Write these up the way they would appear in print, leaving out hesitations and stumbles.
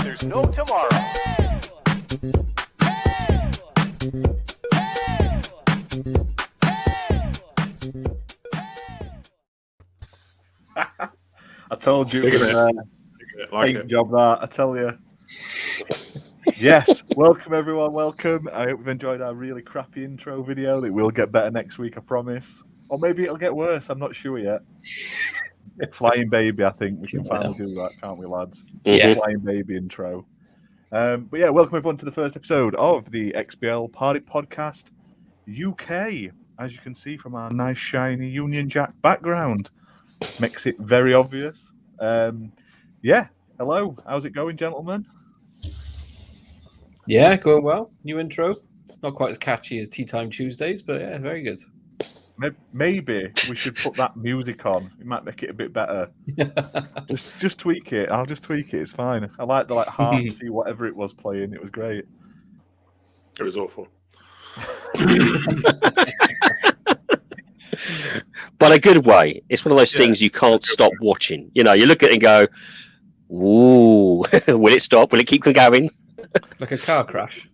there's no tomorrow. I told you it was a job that, I tell you. Yes, welcome everyone, welcome. I hope you've enjoyed our really crappy intro video. It will get better next week, I promise. Or maybe it'll get worse, I'm not sure yet. Flying Baby, I think we can finally do that, can't we, lads? Yes. Flying Baby intro. But yeah, welcome everyone to the first episode of the XBL Party Podcast UK. As you can see from our nice shiny Union Jack background, makes it very obvious. Yeah, hello. How's it going, gentlemen? Yeah, going well. New intro. Not quite as catchy as Tea Time Tuesdays, but yeah, very good. Maybe we should put that music on. It might make it a bit better. just tweak it. I'll just tweak it. It's fine. I like the harpsy, whatever it was playing. It was great. It was awful. But a good way. It's one of those things you can't stop watching. You know, you look at it and go, "Ooh, will it stop? Will it keep going?" Like a car crash.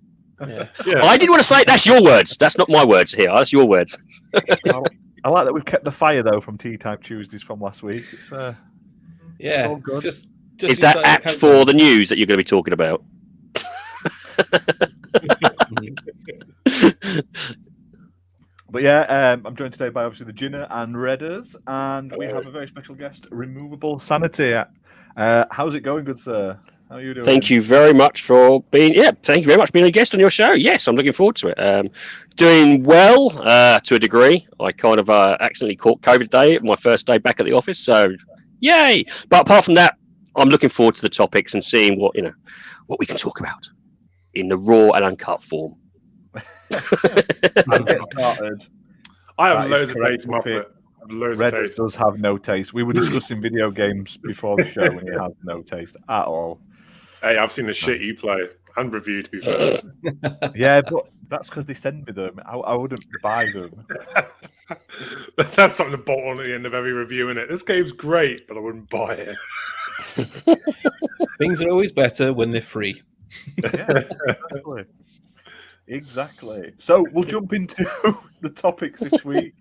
Yeah. I didn't want to say it. That's your words. That's not my words here. That's your words. I like that we've kept the fire though from Tea Time Tuesdays from last week. It's yeah. all good. Just Is that apt for the news that you're going to be talking about? But yeah, I'm joined today by obviously the Ginna and Redders, and we have a very special guest, Removable Sanity. How's it going, good sir? How are you doing? Thank you very much for being. Yeah, thank you very much for being a guest on your show. Yes, I'm looking forward to it. Doing well to a degree. I kind of accidentally caught COVID day, my first day back at the office. So, yay! But apart from that, I'm looking forward to the topics and seeing what we can talk about in the raw and uncut form. I'll get started. I have loads of taste, Muppet. Reddit does have no taste. We were discussing video games before the show, and it has no taste at all. Hey, I've seen the shit you play and review, to be fair. Yeah, but that's because they send me them. I wouldn't buy them. That's something to bolt on at the end of every review, innit? This game's great, but I wouldn't buy it. Things are always better when they're free. Yeah, exactly. So we'll jump into the topics this week.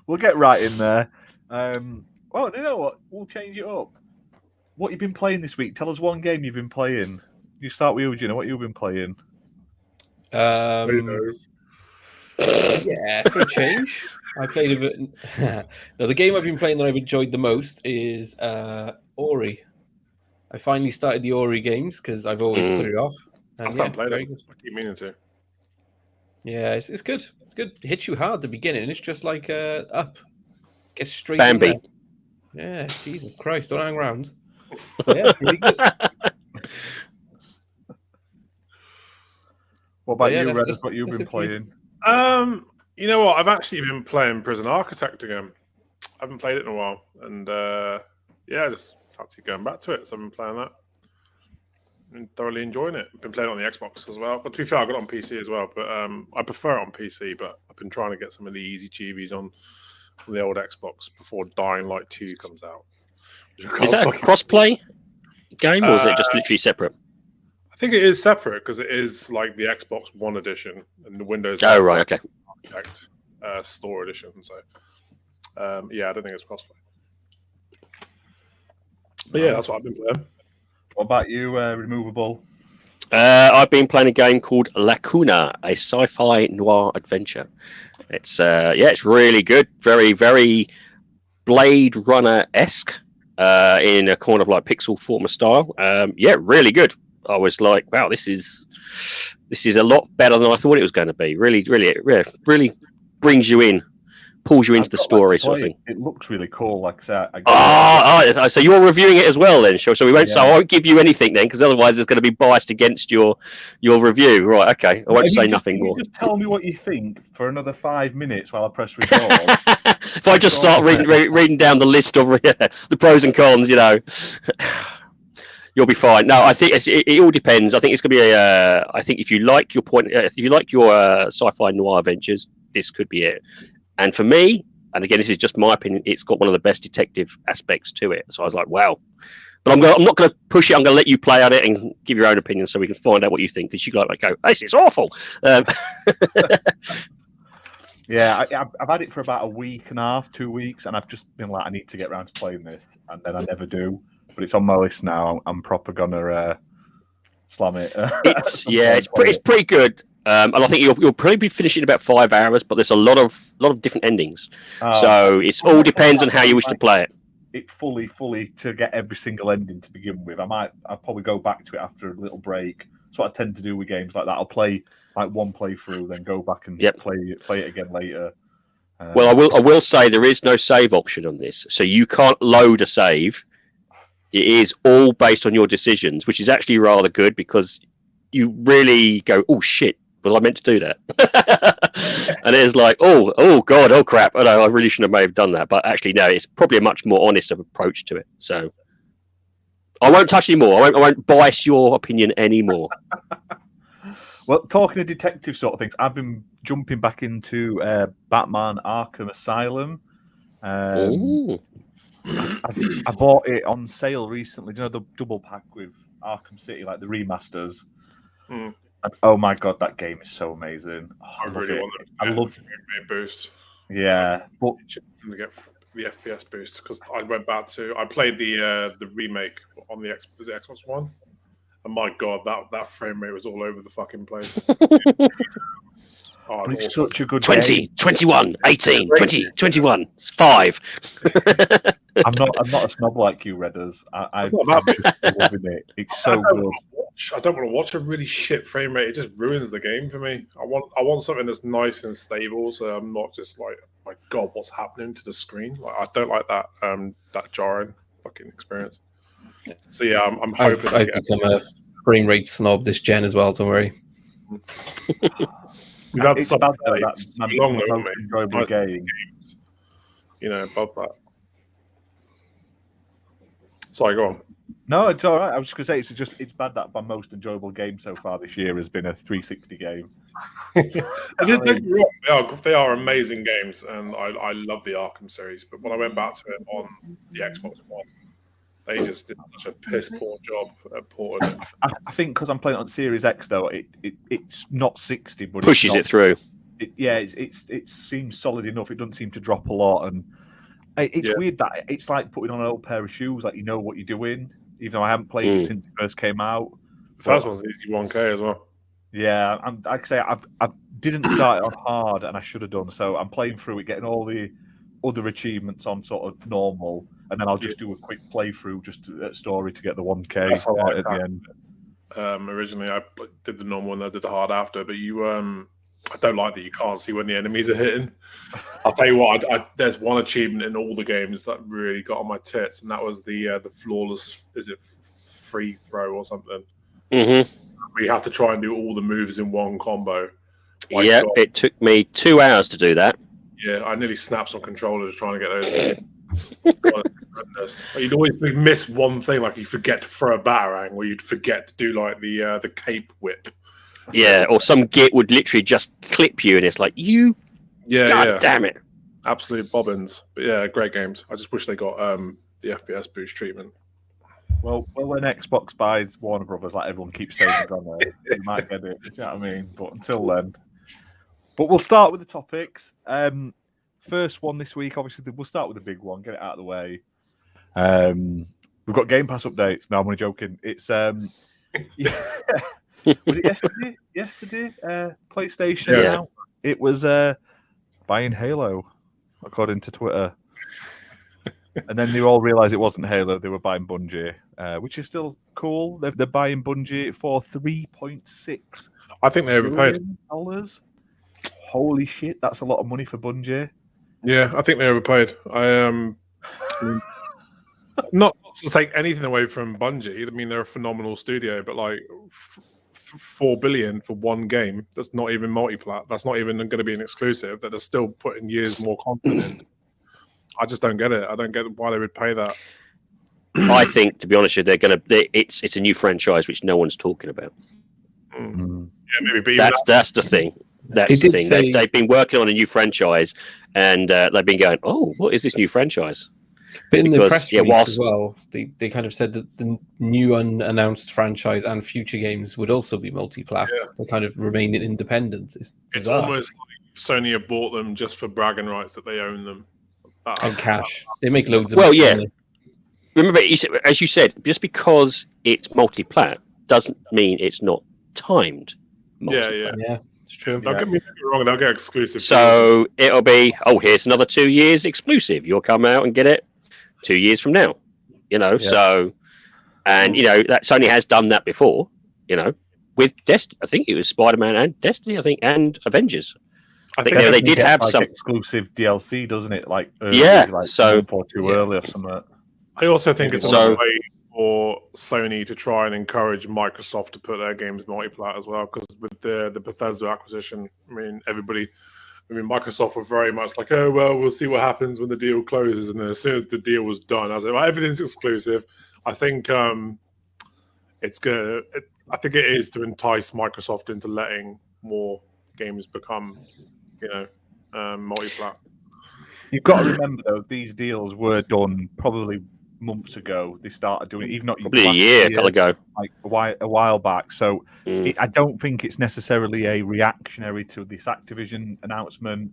We'll get right in there. Well, you know what? We'll change it up. What you've been playing this week? Tell us one game you've been playing. You start with you, Gina. What you've been playing? Yeah, for a change, I played a bit. No, the game I've been playing that I've enjoyed the most is Ori. I finally started the Ori games because I've always put it off. I haven't played it. I keep meaning to. Yeah, it's good. It's good. It hits you hard at the beginning. It's just like up. Get straight Bambi. in there. Yeah, Jesus Christ, don't hang around. But yeah, really good. What about you, Redders? What you've been playing? You know what? I've actually been playing Prison Architect again. I haven't played it in a while, and yeah, I just fancy going back to it. So I've been playing that and thoroughly enjoying it. I've been playing it on the Xbox as well. But to be fair, I got it on PC as well. But I prefer it on PC. But I've been trying to get some of the easy cheebies on the old Xbox before Dying Light 2 comes out. Is that a cross-play game, or is it just literally separate? I think it is separate because it is like the Xbox One edition and the Windows. Oh, right, okay. Store edition. So, yeah, I don't think it's crossplay. But yeah, that's what I've been playing. What about you, Removable? I've been playing a game called Lacuna, a sci-fi noir adventure. It's it's really good, very, very Blade Runner-esque in a kind of like pixel form of style. Yeah, really good. I was like, wow, this is a lot better than I thought it was going to be. Really brings you in, pulls you into the story, sort of thing. It looks really cool. Like that. So you're reviewing it as well, then? Sure. So we won't. So I won't give you anything then, because otherwise it's going to be biased against your review. Right? Okay. I won't say nothing more. Just tell me what you think for another 5 minutes while I press record. If I just start reading down the list of the pros and cons, you'll be fine. No, I think it all depends. I think it's going to be I think if you like your sci-fi noir adventures, this could be it. And for me, and again, this is just my opinion, it's got one of the best detective aspects to it. So I was like, wow, But I'm not going to push it. I'm going to let you play on it and give your own opinion, so we can find out what you think. Because you like go, this is awful. Yeah, I've had it for about a week and a half, 2 weeks, and I've just been like, I need to get around to playing this, and then I never do. But it's on my list now. I'm proper gonna slam it. It's pretty good. And I think you'll probably be finishing in about 5 hours, but there's a lot of different endings. So it all depends on how you wish to play it. It fully to get every single ending to begin with. I'll probably go back to it after a little break. That's what I tend to do with games like that. I'll play like one playthrough, then go back and play it again later. Well, I will say there is no save option on this, so you can't load a save. It is all based on your decisions, which is actually rather good because you really go, oh shit, was I meant to do that? And it's like, oh god, oh crap, oh no, I really shouldn't have done that. But actually, no, it's probably a much more honest approach to it. So I won't touch anymore. I won't bias your opinion anymore. Well, talking of detective sort of things, I've been jumping back into Batman Arkham Asylum. I bought it on sale recently. Do you know the double pack with Arkham City, like the remasters? And, oh my god, that game is so amazing. I really want it. I love the boost. Yeah, but to get the FPS boost because I went back to I played the remake on the Xbox One. And my god, that frame rate was all over the fucking place. But it's such a good 20, game. 21, 18, 20, 21. It's 5. I'm not a snob like you, Redders. I'm just loving it. It's so good. I don't want to watch a really shit frame rate. It just ruins the game for me. I want something that's nice and stable, so I'm not just like, oh my god, what's happening to the screen? Like I don't like that that jarring fucking experience. So yeah, I'm hoping I've become a frame rate snob this gen as well. Don't worry. We've had it's some about days, that long enjoyable game. You know, above that. Sorry, go on. No, it's all right. I was just going to say it's bad that my most enjoyable game so far this year has been a 360 game. They are amazing games, and I love the Arkham series. But when I went back to it on the Xbox One, they just did such a piss poor job at porting it. I think because I'm playing on Series X though, it's not 60, but pushes it through. It seems solid enough. It doesn't seem to drop a lot, and it's weird that it's like putting on an old pair of shoes. Like you know what you're doing, even though I haven't played it since it first came out. The first one's easy 1K as well. Yeah, like I say, I didn't start it on hard, and I should have done. So I'm playing through it, getting all the other achievements on sort of normal, and then I'll just do a quick playthrough just at story to get the 1K at the end. Originally, I did the normal and I did the hard after, but I don't like that you can't see when the enemies are hitting. I'll tell you what, there's one achievement in all the games that really got on my tits, and that was the flawless, is it free throw or something? Mm-hmm. Where you have to try and do all the moves in one combo. Yeah, it took me 2 hours to do that. Yeah, I nearly snapped some controllers trying to get those. God, goodness. You'd always miss one thing, like you forget to throw a batarang, or you'd forget to do like the cape whip. Yeah, or some git would literally just clip you, and it's like God damn it! Absolute bobbins. But yeah, great games. I just wish they got the FPS boost treatment. Well, when Xbox buys Warner Brothers, like everyone keeps saying, you might get it. You know what I mean? But until then. But we'll start with the topics. First one this week, obviously, we'll start with the big one, get it out of the way. We've got Game Pass updates. No, I'm only joking. It's was it yesterday? Yesterday, PlayStation. Yeah. Now? It was buying Halo, according to Twitter. And then they all realised it wasn't Halo; they were buying Bungie, which is still cool. They're buying Bungie for $3.6. I think they overpaid. Holy shit, that's a lot of money for Bungie. Yeah, I think they overpaid. Not to take anything away from Bungie. I mean, they're a phenomenal studio, but like $4 billion for one game, that's not even multi-plat. That's not even going to be an exclusive. That they're still putting years more content in. I just don't get it. I don't get why they would pay that. I think, to be honest with you, it's a new franchise which no one's talking about. Yeah, maybe. That's the thing. That's the thing. They've been working on a new franchise, and they've been going, "Oh, what is this new franchise?" But in the Because, press yeah, release whilst- as well, they kind of said that the new unannounced franchise and future games would also be multi-plat. Yeah. They kind of remain independent. It's It's bizarre. almost like Sony have bought them just for bragging rights that they own them. And cash. They make loads of Well, money. yeah. don't Remember, as you said, just because it's multi-plat doesn't mean it's not timed. Yeah, they? Yeah, it's true. Don't get me wrong, they'll get exclusive. So it'll be, here's another 2 years exclusive. You'll come out and get it 2 years from now. So, and that Sony has done that before. With Destiny, I think it was Spider-Man and Destiny, and Avengers. I think they did have some exclusive DLC, doesn't it? Like so too early or something. I also think it's a way for Sony to try and encourage Microsoft to put their games multi-plat as well, because with the Bethesda acquisition, Microsoft were very much like, oh well, we'll see what happens when the deal closes, and then as soon as the deal was done, I was like, well, everything's exclusive. I think it is to entice Microsoft into letting more games become, multi-plat. You've got to remember though, these deals were done probably months ago. They started doing it, even not probably a year ago, like a while back. So I don't think it's necessarily a reactionary to this Activision announcement,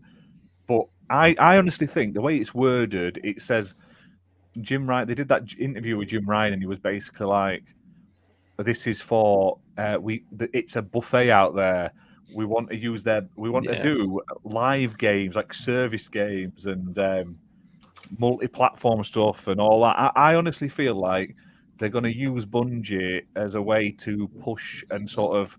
but I honestly think the way it's worded, it says Jim Ryan. They did that interview with Jim Ryan, and he was basically like, "This is for it's a buffet out there. We want to use we want to do live games like service games and multi-platform stuff and all that." I honestly feel like they're going to use Bungie as a way to push and sort of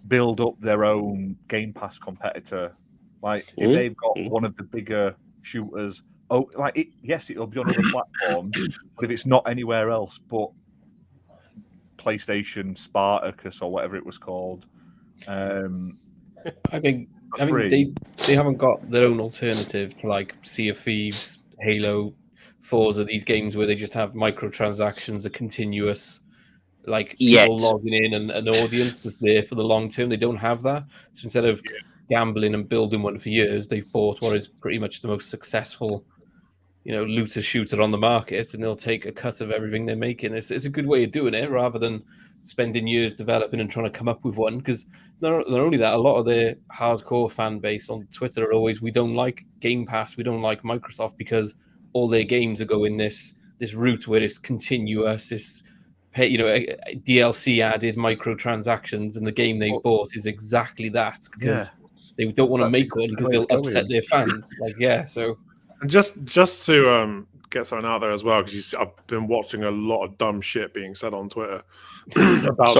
build up their own Game Pass competitor. Like if they've got one of the bigger shooters, it'll be on other platforms, but if it's not anywhere else but PlayStation Spartacus or whatever it was called. I mean, they haven't got their own alternative to like Sea of Thieves, Halo, Forza, these games where they just have microtransactions, a continuous, like people logging in and an audience that's there for the long term. They don't have that. So instead of gambling and building one for years, they've bought what is pretty much the most successful, looter shooter on the market, and they'll take a cut of everything they're making. It's a good way of doing it rather than spending years developing and trying to come up with one. Because not only that, a lot of their hardcore fan base on Twitter are always, we don't like Game Pass, we don't like Microsoft, because all their games are going this route where it's continuous, this DLC added microtransactions, and the game they bought is exactly that, because they don't want to make one because they'll upset their fans. So. And just to get something out there as well, because I've been watching a lot of dumb shit being said on Twitter about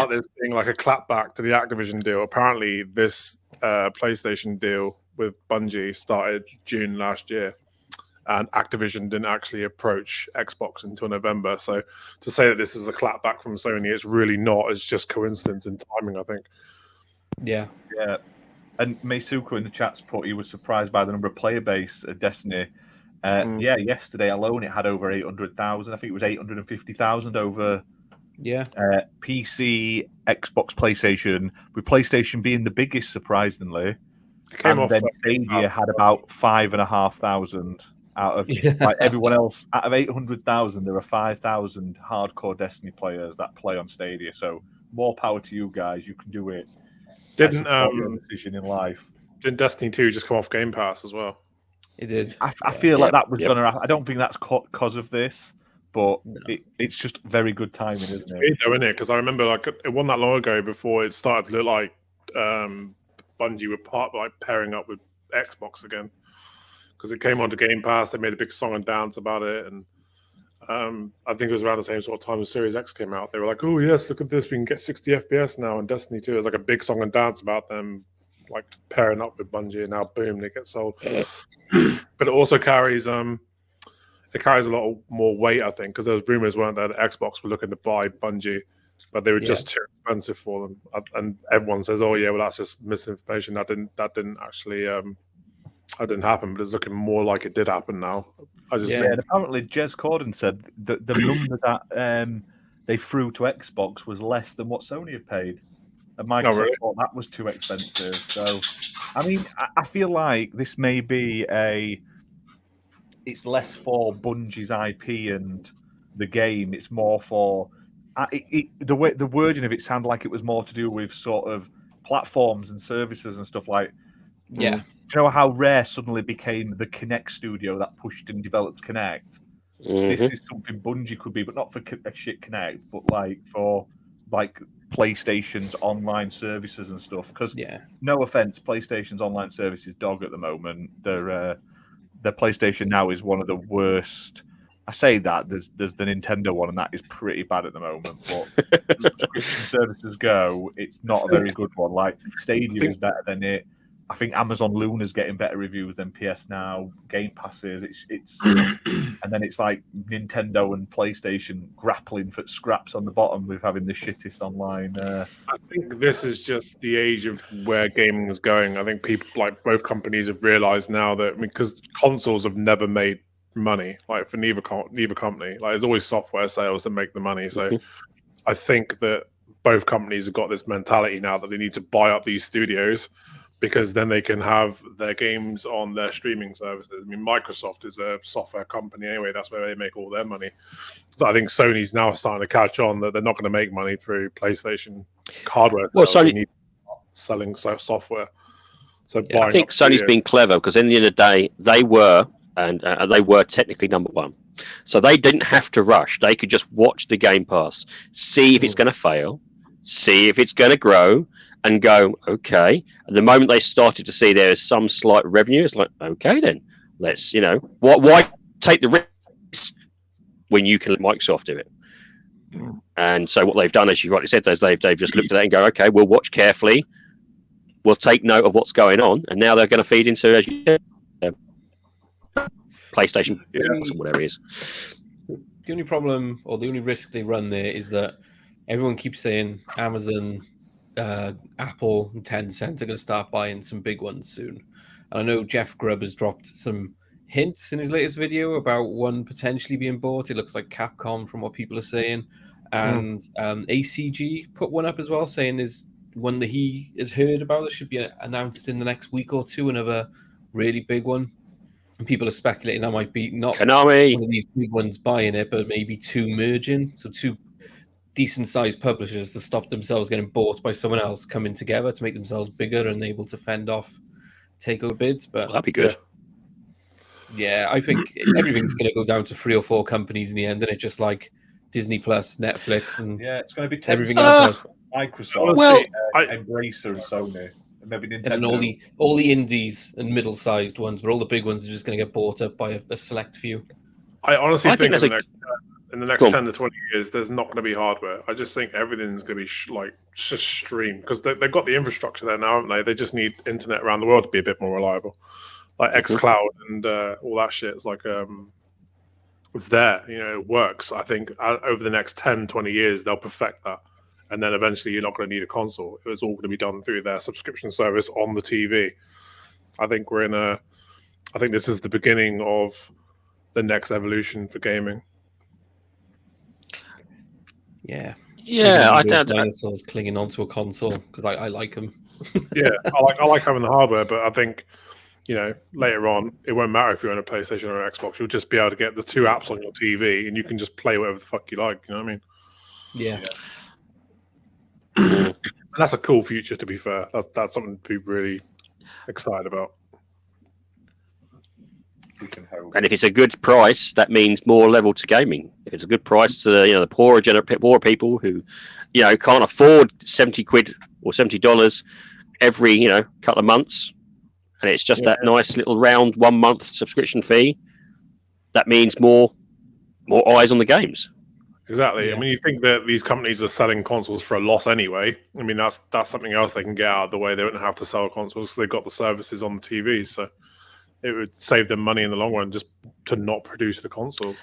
this being like a clapback to the Activision deal. Apparently, this PlayStation deal with Bungie started June last year, and Activision didn't actually approach Xbox until November. So to say that this is a clapback from Sony, it's really not. It's just coincidence and timing, I think. Yeah. And Meisuko in the chat's put he was surprised by the number of player base at Destiny. Yesterday alone it had over 800,000. I think it was 850,000 over PC, Xbox, PlayStation, with PlayStation being the biggest, surprisingly. And then Stadia had about 5,500 out of everyone else. Out of 800,000, there are 5,000 hardcore Destiny players that play on Stadia. So more power to you guys. You can do it. Didn't your decision in life. Didn't Destiny 2 just come off Game Pass as well? It did. I feel like that was going to happen. I don't think that's because of this, but it's just very good timing, isn't it? Isn't it? Because I remember it wasn't that long ago before it started to look like Bungie were pairing up with Xbox again, because it came onto Game Pass. They made a big song and dance about it, and I think it was around the same sort of time as Series X came out. They were like, "Oh yes, look at this! We can get 60 FPS now." And Destiny 2 is like a big song and dance about them, like pairing up with Bungie. And now, boom, they get sold. But it also carries a lot more weight, I think, because there was rumors, weren't there, that Xbox were looking to buy Bungie, but they were just too expensive for them. And everyone says, "Oh yeah, well that's just misinformation. That didn't actually that didn't happen." But it's looking more like it did happen now. And apparently Jez Corden said that the number that they threw to Xbox was less than what Sony have paid. And Microsoft thought that was too expensive. So, I mean, I feel like this may be it's less for Bungie's IP and the game. It's more for the wording of it sounded like it was more to do with sort of platforms and services and stuff like. Yeah. Do you know how Rare suddenly became the Kinect studio that pushed and developed Kinect? This is something Bungie could be, but not for a shit Kinect, but like for like PlayStation's online services and stuff. Because no offense, PlayStation's online service is dog at the moment. Their PlayStation Now is one of the worst. I say that there's the Nintendo one, and that is pretty bad at the moment. But as subscription services go, it's not a very good one. Like Stadia is better than it. I think Amazon Luna's getting better reviews than PS Now. Game Passes, it's and then it's like Nintendo and PlayStation grappling for scraps on the bottom with having the shittest online. I think this is just the age of where gaming is going. I think people, like both companies, have realized now that because consoles have never made money, like for neither company, like there's always software sales that make the money. So I think that both companies have got this mentality now that they need to buy up these studios, because then they can have their games on their streaming services. I mean, Microsoft is a software company anyway. That's where they make all their money. So I think Sony's now starting to catch on that they're not going to make money through PlayStation hardware. Well, Sony need selling software. So I think Sony's been clever, because in the end of the day, they were technically number one. So they didn't have to rush. They could just watch the Game Pass, see if it's going to fail, see if it's going to grow, and go, okay. And the moment they started to see there is some slight revenue, it's like, okay, then let's, why take the risk when you can let Microsoft do it? And so what they've done, as you rightly said, is they've just looked at that and go, okay, we'll watch carefully, we'll take note of what's going on, and now they're going to feed into, as you said, PlayStation or whatever it is. The only problem, or the only risk they run there, is that everyone keeps saying Amazon, Apple and Tencent are going to start buying some big ones soon. And I know Jeff Grubb has dropped some hints in his latest video about one potentially being bought. It looks like Capcom from what people are saying. And ACG put one up as well, saying there's one that he has heard about that should be announced in the next week or two, another really big one. And people are speculating that might be not Konami, one of these big ones buying it, but maybe two merging. So two decent-sized publishers to stop themselves getting bought by someone else coming together to make themselves bigger and able to fend off takeover bids. But that'd be good. Yeah, I think everything's going to go down to 3 or 4 companies in the end, and it's just like Disney Plus, Netflix, and it's going to be everything else. Microsoft, Embracer, and Sony, and maybe Nintendo. And all the indies and middle-sized ones, but all the big ones are just going to get bought up by a select few. I honestly think in the next 10 to 20 years, there's not going to be hardware. I just think everything's going to be just streamed, because they've got the infrastructure there now, haven't they? They just need internet around the world to be a bit more reliable. Like xCloud and all that shit. It's like it's there. It works. I think over the next 10, 20 years, they'll perfect that. And then eventually you're not going to need a console. It's all going to be done through their subscription service on the TV. I think I think this is the beginning of the next evolution for gaming. Yeah, I don't. Dinosaurs clinging onto a console because I like them. Yeah, I like having the hardware, but I think later on it won't matter if you're on a PlayStation or an Xbox. You'll just be able to get the 2 apps on your TV, and you can just play whatever the fuck you like. You know what I mean? Yeah. And that's a cool future. To be fair, that's something to be really excited about. And if it's a good price, that means more level to gaming. If it's a good price to the poorer people who can't afford £70 or $70 every couple of months, and it's just that nice little round 1 month subscription fee, that means more eyes on the games. Exactly. Yeah. I mean, you think that these companies are selling consoles for a loss anyway. I mean, that's something else they can get out of the way. They don't have to sell consoles because they've got the services on the TVs. So it would save them money in the long run just to not produce the console.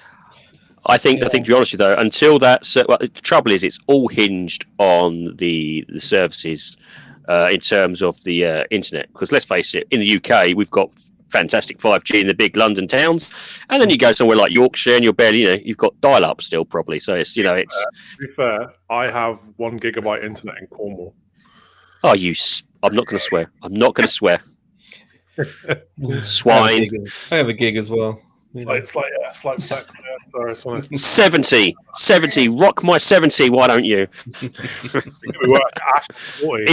I think to be honest with you, though, until that, the trouble is it's all hinged on the services in terms of the internet. Because let's face it, in the UK, we've got fantastic 5G in the big London towns, and then you go somewhere like Yorkshire and you're barely, you've got dial-up still probably. So it's, it's. To be fair, I have 1 gigabyte internet in Cornwall. Oh, I'm not going to swear. I'm not going to swear. Swine. I have a gig as well. Slight sex there. Sorry. 70. Rock my 70. Why don't you? In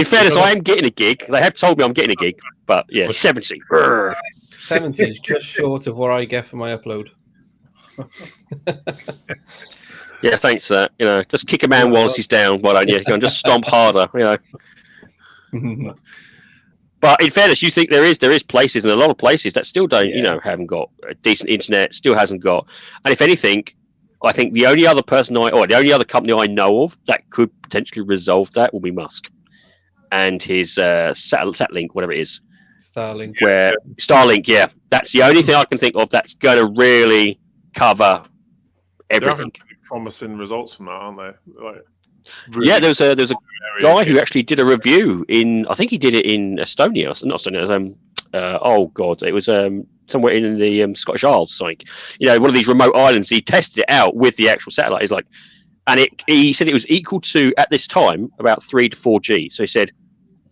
fairness, I am getting a gig. They have told me I'm getting a gig, but yeah, 70. 70 is just short of what I get for my upload. Yeah, thanks for that. Just kick a man whilst he's down. Why don't you? And just stomp harder. But in fairness, you think there is places, and a lot of places that still don't, haven't got a decent internet, still hasn't got. And if anything, I think the only other the only other company I know of that could potentially resolve that will be Musk and his Satlink, whatever it is. Starlink. Starlink, yeah. That's the only thing I can think of that's going to really cover everything. Promising results from that, aren't they? Yeah, there's a guy who actually did a review I think he did it in Estonia, not Estonia. It was somewhere in the Scottish Isles, one of these remote islands. He tested it out with the actual satellite. He's like, and he said it was equal to at this time about 3 to 4G. So he said,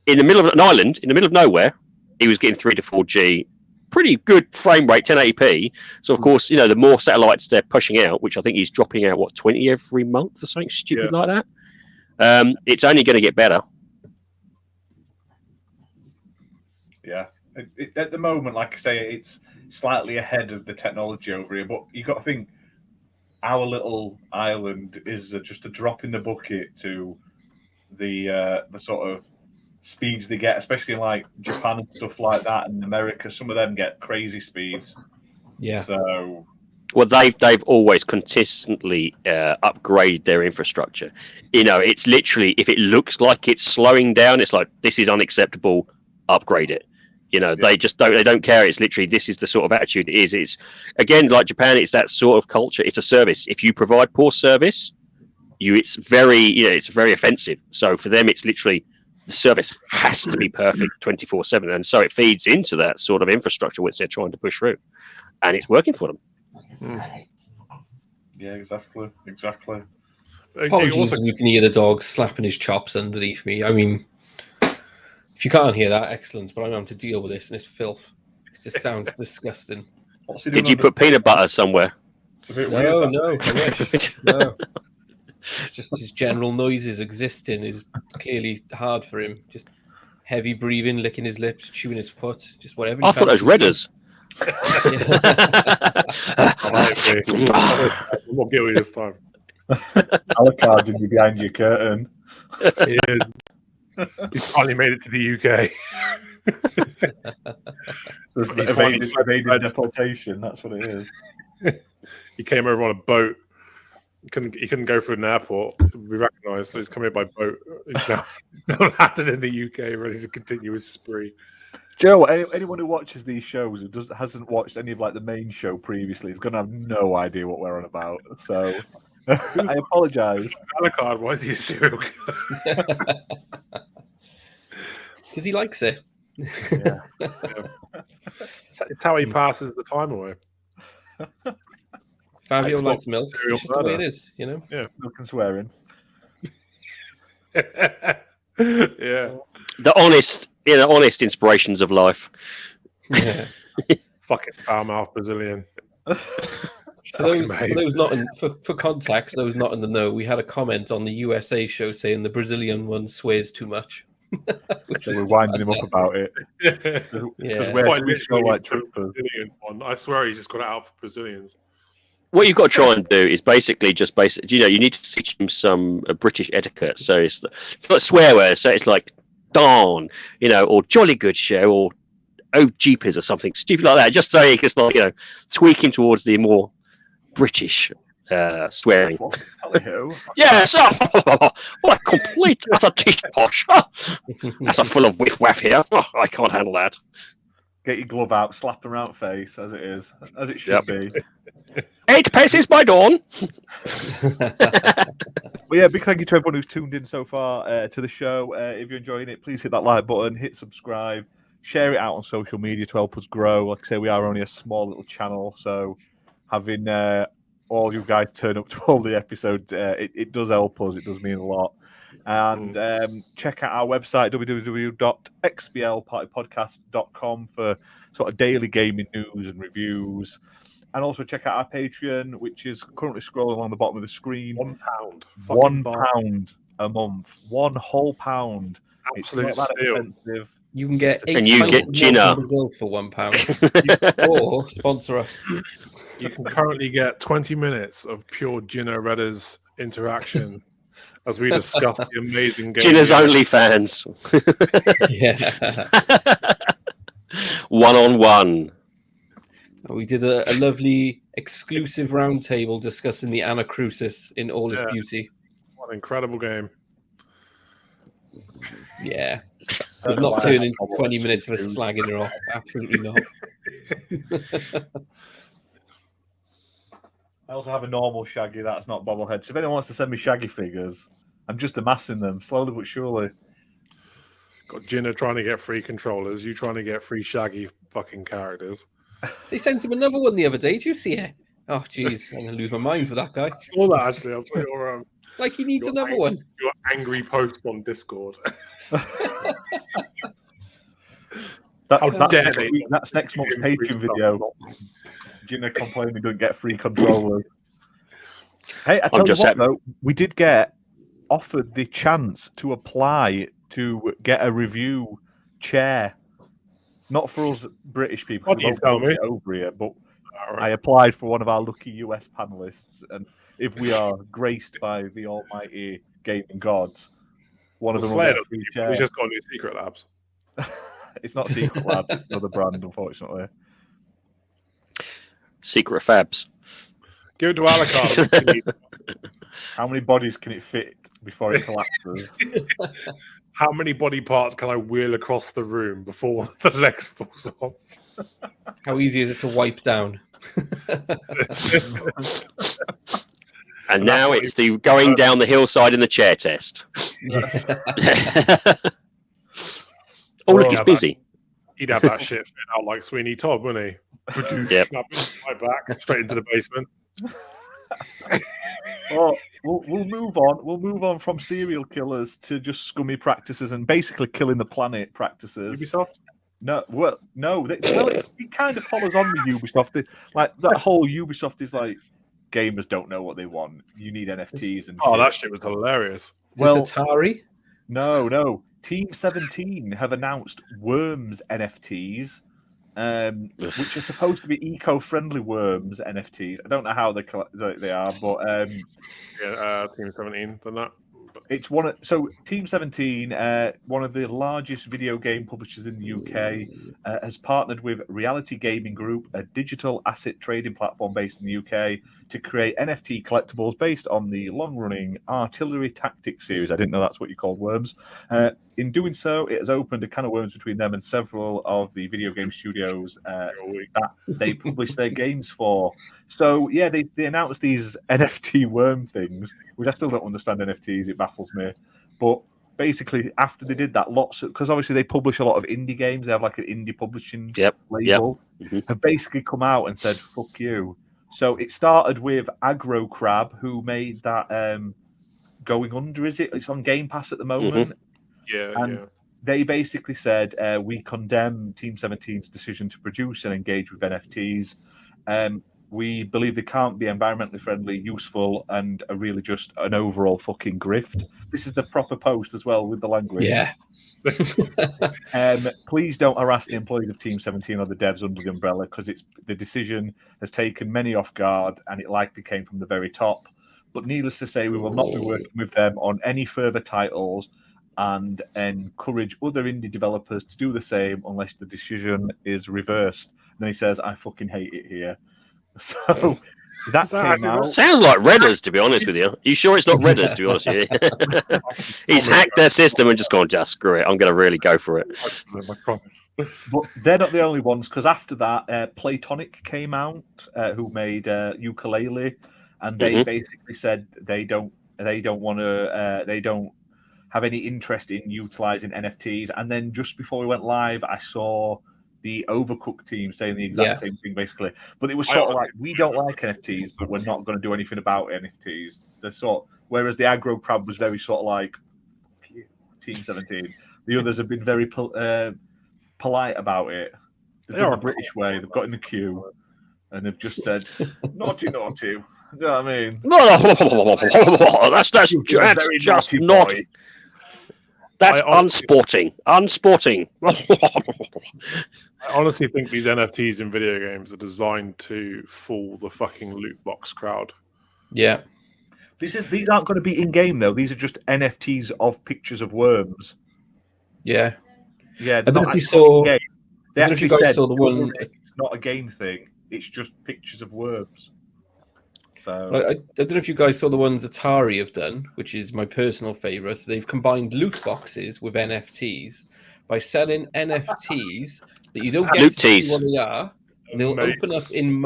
in the middle of an island, in the middle of nowhere, he was getting 3 to 4G. Pretty good frame rate, 1080p. So of course, the more satellites they're pushing out, which I think he's dropping out 20 every month or something stupid like that. It's only going to get better. Yeah, at the moment, like I say, it's slightly ahead of the technology over here. But you got to think, our little island is just a drop in the bucket to the sort of speeds they get, especially in like Japan and stuff like that, and America. Some of them get crazy speeds. Yeah. So. Well, they've always consistently upgraded their infrastructure. It's literally, if it looks like it's slowing down, it's like, this is unacceptable, upgrade it. They just don't care. It's literally, this is the sort of attitude it is. It's, again, like Japan, it's that sort of culture. It's a service. If you provide poor service, it's very offensive. So for them, it's literally, the service has to be perfect 24/7. And so it feeds into that sort of infrastructure which they're trying to push through. And it's working for them. Yeah, exactly. Apologies if you can hear the dog slapping his chops underneath me. I mean, if you can't hear that, excellent. But I'm having to deal with this, and it's filth. It just sounds disgusting. Did you put peanut butter somewhere? No, I wish. No. Just his general noises existing is clearly hard for him. Just heavy breathing, licking his lips, chewing his foot, just whatever. I thought it was Redders. I'm not guilty this time. Alucard's in behind your curtain. He's finally made it to the UK. Evaded deportation, that's what it is. He came over on a boat. He couldn't go through an airport to be recognised, so he's coming by boat. He's now landed in the UK, ready to continue his spree. Joe, anyone who watches these shows who hasn't watched any of the main show previously is going to have no idea what we're on about. So I apologise. Alucard, why is he a serial killer? Because he likes it. Yeah. It's how he passes the time away. Fabio likes milk. It's just the way it is, Yeah, milk and swearing. Yeah. The honest inspirations of life. Yeah. Fucking foul-mouthed Brazilian. For context, those not in the know, we had a comment on the USA show saying the Brazilian one swears too much. So we're winding him up about it. Because we smell like troopers. I swear he's just got it out for Brazilians. What you've got to try and do is basically you need to teach them some British etiquette. So it's swear words. So it's like darn, or jolly good show, or oh jeepers, or something stupid like that. Just so you can tweak him towards the more British swearing. Yes, what a complete utter tish-posh. That's a full of whiff-waff here. Oh, I can't handle that. Get your glove out, slap them around face as it should be. 8 paces by dawn. Well, yeah, big thank you to everyone who's tuned in so far to the show. If you're enjoying it, please hit that like button, hit subscribe, share it out on social media to help us grow. Like I say, we are only a small little channel, so having all you guys turn up to all the episodes, it does help us. It does mean a lot. And check out our website, www.xblpartypodcast.com, for sort of daily gaming news and reviews. And also check out our Patreon, which is currently scrolling along the bottom of the screen. £1. £1 a month. £1 whole pound. Absolute it's not that steal. expensive. You can get 8 and you get Ginna for £1. Or sponsor us. You can currently get 20 minutes of pure Ginna Redders interaction as we discuss the amazing game. Ginna's OnlyFans. Yeah. 1-on-1. We did a lovely exclusive roundtable discussing the Anacrusis in all its beauty. What an incredible game. Yeah. We're not turning 20 minutes of us slagging her off. Absolutely not. I also have a normal Shaggy that's not bobblehead. So if anyone wants to send me Shaggy figures, I'm just amassing them slowly but surely. Got Ginna trying to get free controllers, you trying to get free Shaggy fucking characters. They sent him another one the other day. Did you see it? Oh, jeez. I'm going to lose my mind for that guy. I saw that, actually. I saw your, like, he needs another one. Your angry post on Discord. That's next month's Patreon video. Ginna complaining he doesn't get free controllers. Hey, I tell you what, though, we did get offered the chance to apply to get a review chair. Not for us British people. What do you tell me? Over here, but I applied for one of our lucky US panelists, and if we are graced by the almighty gaming gods, one of them will get a free chair. We just got new Secret Labs. It's not Secret Labs, it's another brand, unfortunately. Secret Fabs. Give it to Alucard. How many bodies can it fit before it collapses? How many body parts can I wheel across the room before one of the legs falls off? How easy is it to wipe down? And now it's the going down the hillside in the chair test. Oh, look, he's busy. He'd have that shit fit out like Sweeney Todd, wouldn't he? Yep. Right back, straight into the basement. Oh, we'll move on. We'll move on from serial killers to just scummy practices and basically killing the planet practices. Ubisoft? No. It kind of follows on with Ubisoft. Like that whole Ubisoft is like gamers don't know what they want. You need NFTs and that shit was hilarious. Well, Atari? No. Team 17 have announced Worms NFTs. Which are supposed to be eco-friendly worms NFTs. I don't know how they are, but Team 17 done that. It's one of Team 17, one of the largest video game publishers in the UK, has partnered with Reality Gaming Group, a digital asset trading platform based in the UK, to create NFT collectibles based on the long-running Artillery Tactics series. I didn't know that's what you called worms. In doing so, it has opened a can of worms between them and several of the video game studios that they publish their games for. So, yeah, they announced these NFT worm things, which I still don't understand NFTs. It baffles me. But basically, after they did that, because obviously they publish a lot of indie games. They have like an indie publishing label. Have basically come out and said, fuck you. So it started with Aggro Crab, who made that Going Under, is it? It's on Game Pass at the moment. Yeah. They basically said, we condemn Team 17's decision to produce and engage with NFTs. We believe they can't be environmentally friendly, useful, and are really just an overall fucking grift. This is the proper post as well with the language. Yeah. Please don't harass the employees of Team 17 or the devs under the umbrella, because the decision has taken many off guard and it likely came from the very top. But needless to say, we will not be working with them on any further titles and encourage other indie developers to do the same unless the decision is reversed. And then he says, I fucking hate it here. So that came out. Sounds like Redders, to be honest with you. Are you sure it's not Redders, to be honest with you? He's hacked their system and just gone, just screw it. I'm going to really go for it. I promise. But they're not the only ones, because after that, Platonic came out, who made Ukulele, and they basically said they don't have any interest in utilizing NFTs. And then just before we went live, I saw the Overcooked team saying the exact same thing, basically. But it was sort of like, we don't like NFTs, but we're not going to do anything about NFTs. Whereas the Aggro Crab was very sort of like, Team 17. The others have been very polite about it. They've done the British way. They've got in the queue and they've just said, naughty, naughty. You know what I mean? That's just not. That's unsporting. Unsporting. I honestly think these NFTs in video games are designed to fool the fucking loot box crowd. Yeah. These aren't going to be in game though. These are just NFTs of pictures of worms. Yeah. Yeah. I don't know if you saw. They actually said saw the one. It's not a game thing. It's just pictures of worms. So I don't know if you guys saw the ones Atari have done, which is my personal favorite. So they've combined loot boxes with NFTs by selling NFTs that you don't get to see what they are. They'll open up in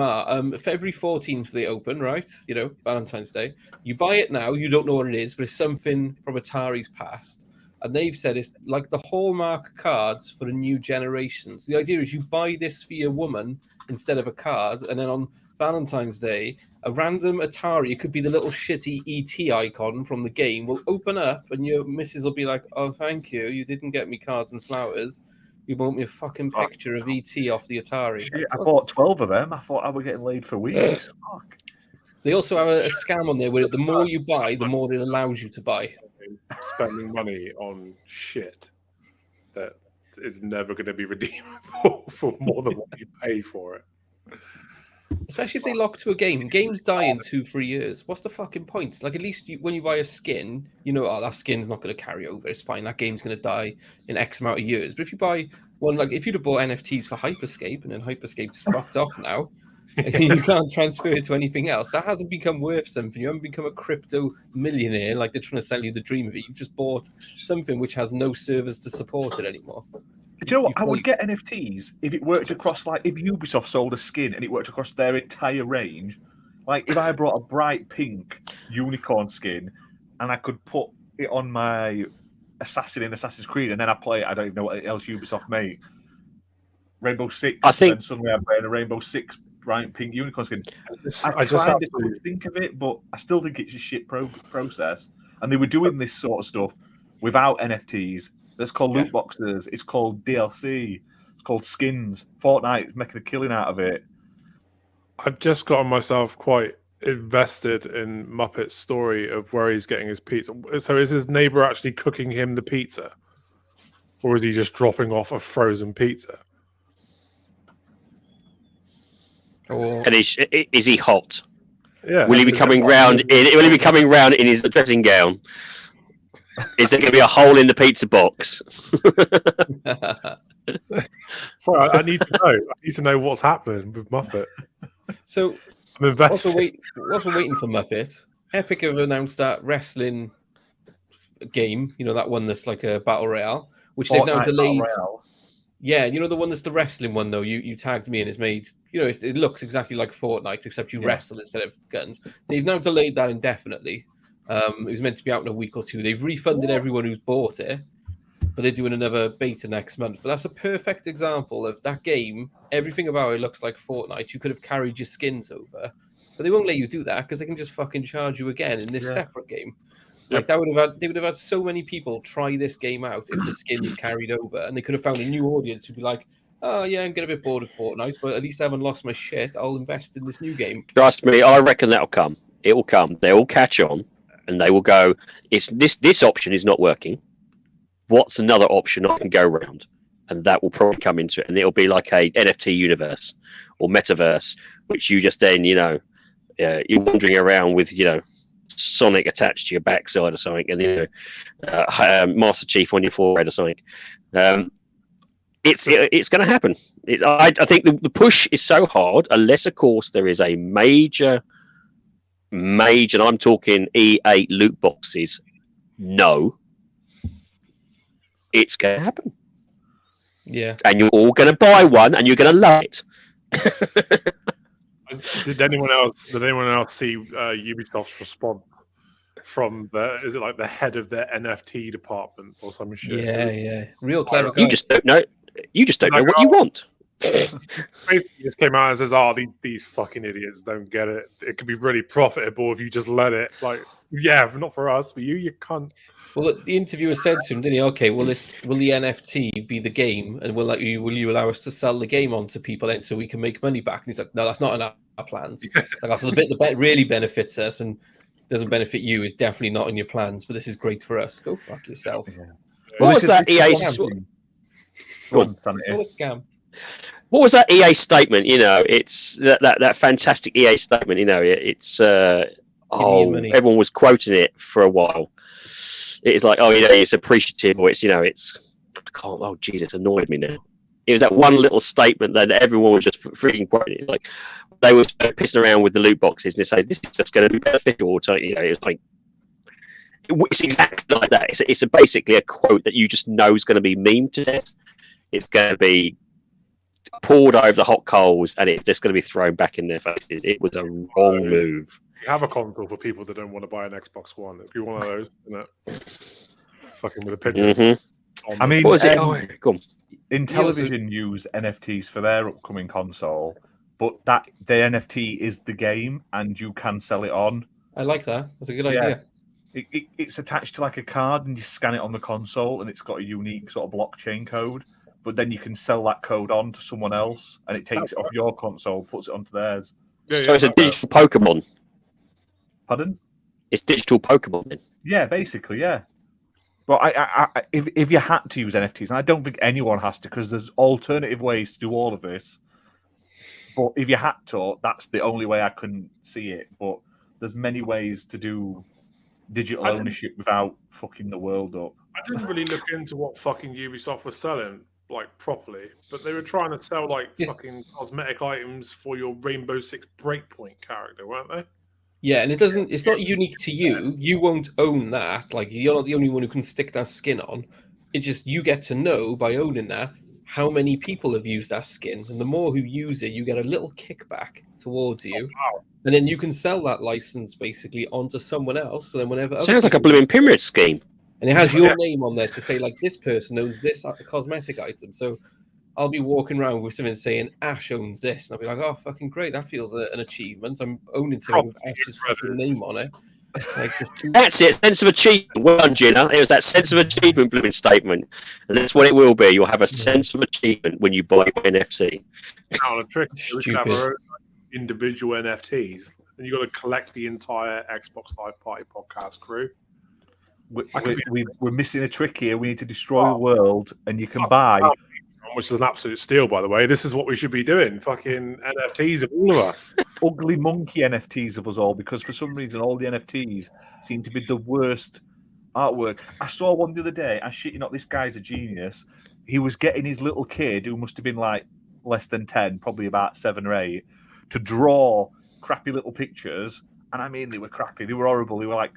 February 14th. They open, right? You know, Valentine's Day. You buy it now. You don't know what it is, but it's something from Atari's past. And they've said it's like the Hallmark cards for the new generation. So the idea is you buy this for your woman instead of a card, and then on Valentine's Day, a random Atari, it could be the little shitty ET icon from the game, will open up and your missus will be like, oh, thank you. You didn't get me cards and flowers. You bought me a fucking picture of ET off the Atari. Shit, I bought 12 of them. I thought I was getting laid for weeks. Fuck. They also have a scam on there where the more you buy, the more it allows you to buy. Spending money on shit that is never going to be redeemable for more than what you pay for it. Especially if they lock to a game. Games die in 2-3 years. What's the fucking point? Like, at least when you buy a skin, you know, oh, that skin's not going to carry over. It's fine. That game's going to die in X amount of years. But if you buy one, like, if you'd have bought NFTs for Hyperscape and then Hyperscape's fucked off now, you can't transfer it to anything else. That hasn't become worth something. You haven't become a crypto millionaire like they're trying to sell you the dream of it. You've just bought something which has no servers to support it anymore. Do you know what? I would get NFTs if it worked across, like, if Ubisoft sold a skin and it worked across their entire range. Like, if I brought a bright pink unicorn skin and I could put it on my assassin in Assassin's Creed and then I play it, I don't even know what else Ubisoft make. Rainbow Six, and then suddenly I'm wearing a Rainbow Six bright pink unicorn skin. I just have to think of it, but I still think it's a shit process. And they were doing this sort of stuff without NFTs. It's called loot boxes. It's called DLC. It's called skins. Fortnite is making a killing out of it. I've just gotten myself quite invested in Muppet's story of where he's getting his pizza. So is his neighbor actually cooking him the pizza? Or is he just dropping off a frozen pizza? And is he hot? Yeah. Will he be coming round in his dressing gown? Is there going to be a hole in the pizza box? Sorry, I need to know. I need to know what's happening with Muppet. So, I'm invested. Whilst we're waiting for Muppet, Epic have announced that wrestling game. You know, that one that's like a battle royale, which they've now delayed. Yeah, you know the one that's the wrestling one though. You tagged me and it's made. You know, it looks exactly like Fortnite except you wrestle instead of guns. They've now delayed that indefinitely. It was meant to be out in a week or two. They've refunded everyone who's bought it, but they're doing another beta next month. But that's a perfect example of that game. Everything about it looks like Fortnite. You could have carried your skins over, but they won't let you do that because they can just fucking charge you again in this separate game. Like they would have had so many people try this game out if the skins carried over, and they could have found a new audience who'd be like, "Oh yeah, I'm getting a bit bored of Fortnite, but at least I haven't lost my shit. I'll invest in this new game." Trust me, I reckon that'll come. It will come. They will catch on. And they will go, it's this option is not working. What's another option I can go around? And that will probably come into it. And it'll be like a NFT universe or metaverse, which you just then, you're wandering around with, Sonic attached to your backside or something, and, Master Chief on your forehead or something. It's going to happen. I think the push is so hard, unless, of course, there is a major, and I'm talking E8 loot boxes. No, it's going to happen. Yeah, and you're all going to buy one, and you're going to love it. Did anyone else see Ubisoft's response from is it like the head of their NFT department or some shit? Yeah, real clever guy. You just don't know. You just don't know what you want. Basically, just came out and says, "Oh, these fucking idiots don't get it. It could be really profitable if you just let it." Like, yeah, not for us, for you, you can't. Well, the interviewer said to him, didn't he? Okay, will the NFT be the game, and will you allow us to sell the game on to people then so we can make money back? And he's like, no, that's not in our plans. Like, so the bit really benefits us and doesn't benefit you is definitely not in your plans. But this is great for us. Go fuck yourself. Yeah. What was that EA? What a scam. What was that EA statement? You know, it's that fantastic EA statement. You know, it's everyone was quoting it for a while. It's like, oh, you know, it's appreciative, or it's, you know, it's, oh, Jesus, it's annoyed me now. It was that one little statement that everyone was just freaking quoting. It's like they were pissing around with the loot boxes and they say this is just going to be beneficial. So, you know, it's like it's exactly like that. It's basically a quote that you just know is going to be memed to death. It's going to be poured over the hot coals, and it's just going to be thrown back in their faces. It was a wrong move. You have a console for people that don't want to buy an Xbox One. It's be one of those, isn't it? Fucking with a picture. Mm-hmm. I mean, what was it? Go on. Intellivision use NFTs for their upcoming console, but the NFT is the game, and you can sell it on. I like that. That's a good idea. It's attached to like a card, and you scan it on the console, and it's got a unique sort of blockchain code. But then you can sell that code on to someone else, and it takes it off your console, puts it onto theirs. So it's a digital Pokemon. Pardon? It's digital Pokemon then. Yeah, basically, yeah. But if you had to use NFTs, and I don't think anyone has to, because there's alternative ways to do all of this. But if you had to, that's the only way I couldn't see it. But there's many ways to do digital ownership without fucking the world up. I didn't really look into what fucking Ubisoft was selling, like, properly, but they were trying to sell, like, fucking cosmetic items for your Rainbow Six Breakpoint character, weren't they? Yeah, and it's not unique to you. You won't own that. Like, you're not the only one who can stick that skin on. It's just you get to know by owning that how many people have used that skin. And the more who use it, you get a little kickback towards you. Oh, wow. And then you can sell that license basically onto someone else. So then whenever sounds like a blooming pyramid scheme. And it has your name on there to say, like, this person owns this cosmetic item. So I'll be walking around with something saying Ash owns this, and I'll be like, "Oh, fucking great! That feels an achievement. I'm owning something with Ash's fucking name on it." Like, that's it. Sense of achievement. Well done, Ginna. It was that sense of achievement blooming statement, and that's what it will be. You'll have a sense of achievement when you buy NFT. Now, the trick is we can have our own individual NFTs, and you've got to collect the entire Xbox Live Party podcast crew. We're missing a trick here. We need to destroy the world, and you can buy. Which is an absolute steal, by the way. This is what we should be doing. Fucking NFTs of all of us. Ugly monkey NFTs of us all, because for some reason all the NFTs seem to be the worst artwork. I saw one the other day. I shit you not, this guy's a genius. He was getting his little kid, who must have been like less than 10, probably about 7 or 8, to draw crappy little pictures. And I mean, they were crappy. They were horrible. They were like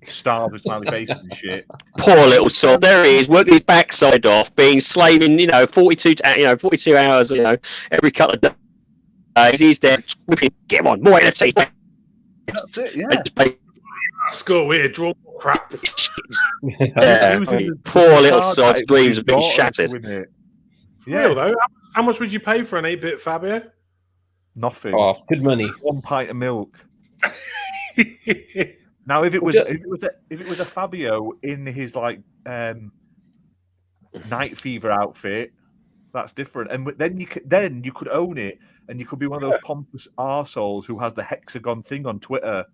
starved with smiley faces and shit. Poor little soul. There he is, working his backside off, being slaving, 42 hours, every couple of days. He's there, get on, more NFTs. That's it, yeah. School here, draw crap. Poor little sod's dreams have been shattered. Yeah. Real though, how much would you pay for an 8-bit Fabio? Nothing. Oh, good money. 1 pint of milk. Now, if it was a Fabio in his like Night Fever outfit, that's different. And then you could own it, and you could be one of those pompous arseholes who has the hexagon thing on Twitter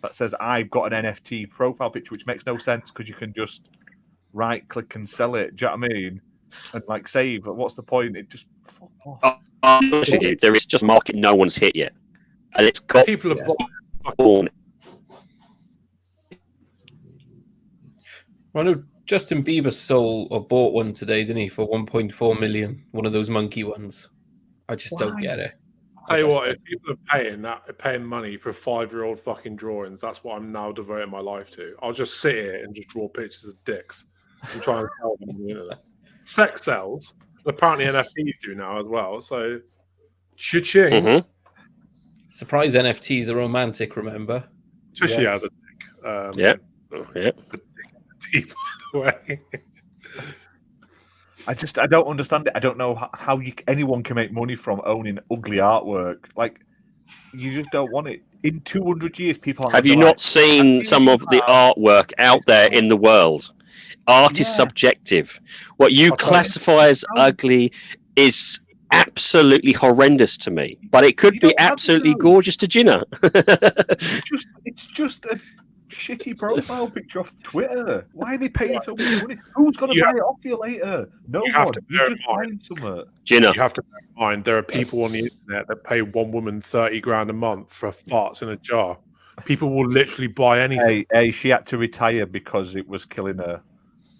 that says I've got an NFT profile picture, which makes no sense because you can just right click and sell it. Do you know what I mean? And like save. What's the point? It just fuck off. There is just a market no one's hit yet, and it's got people are born. I know Justin Bieber sold or bought one today, didn't he, for 1.4 million? One of those monkey ones. I just don't get it. Tell you what, if people are paying money for 5-year-old fucking drawings, that's what I'm now devoting my life to. I'll just sit here and just draw pictures of dicks and try and sell them on the internet. Sex sells. Apparently NFTs do now as well. So, cha-ching. Mm-hmm. Surprise NFTs are romantic, remember? She has a dick. Yeah. By the way. I don't understand it. I don't know how anyone can make money from owning ugly artwork. Like, you just don't want it. In 200 years, people aren't. Have you not seen some of the artwork out there in the world? Art is subjective. What you classify as ugly is absolutely horrendous to me, but it could be absolutely gorgeous to Ginna. It's just a shitty profile picture off Twitter. Why are they paying so much money? Who's going to buy it off you later? No one. You're just buying something. Ginna. You have to bear in mind there are people on the internet that pay one woman 30 grand a month for farts in a jar. People will literally buy anything. Hey, she had to retire because it was killing her.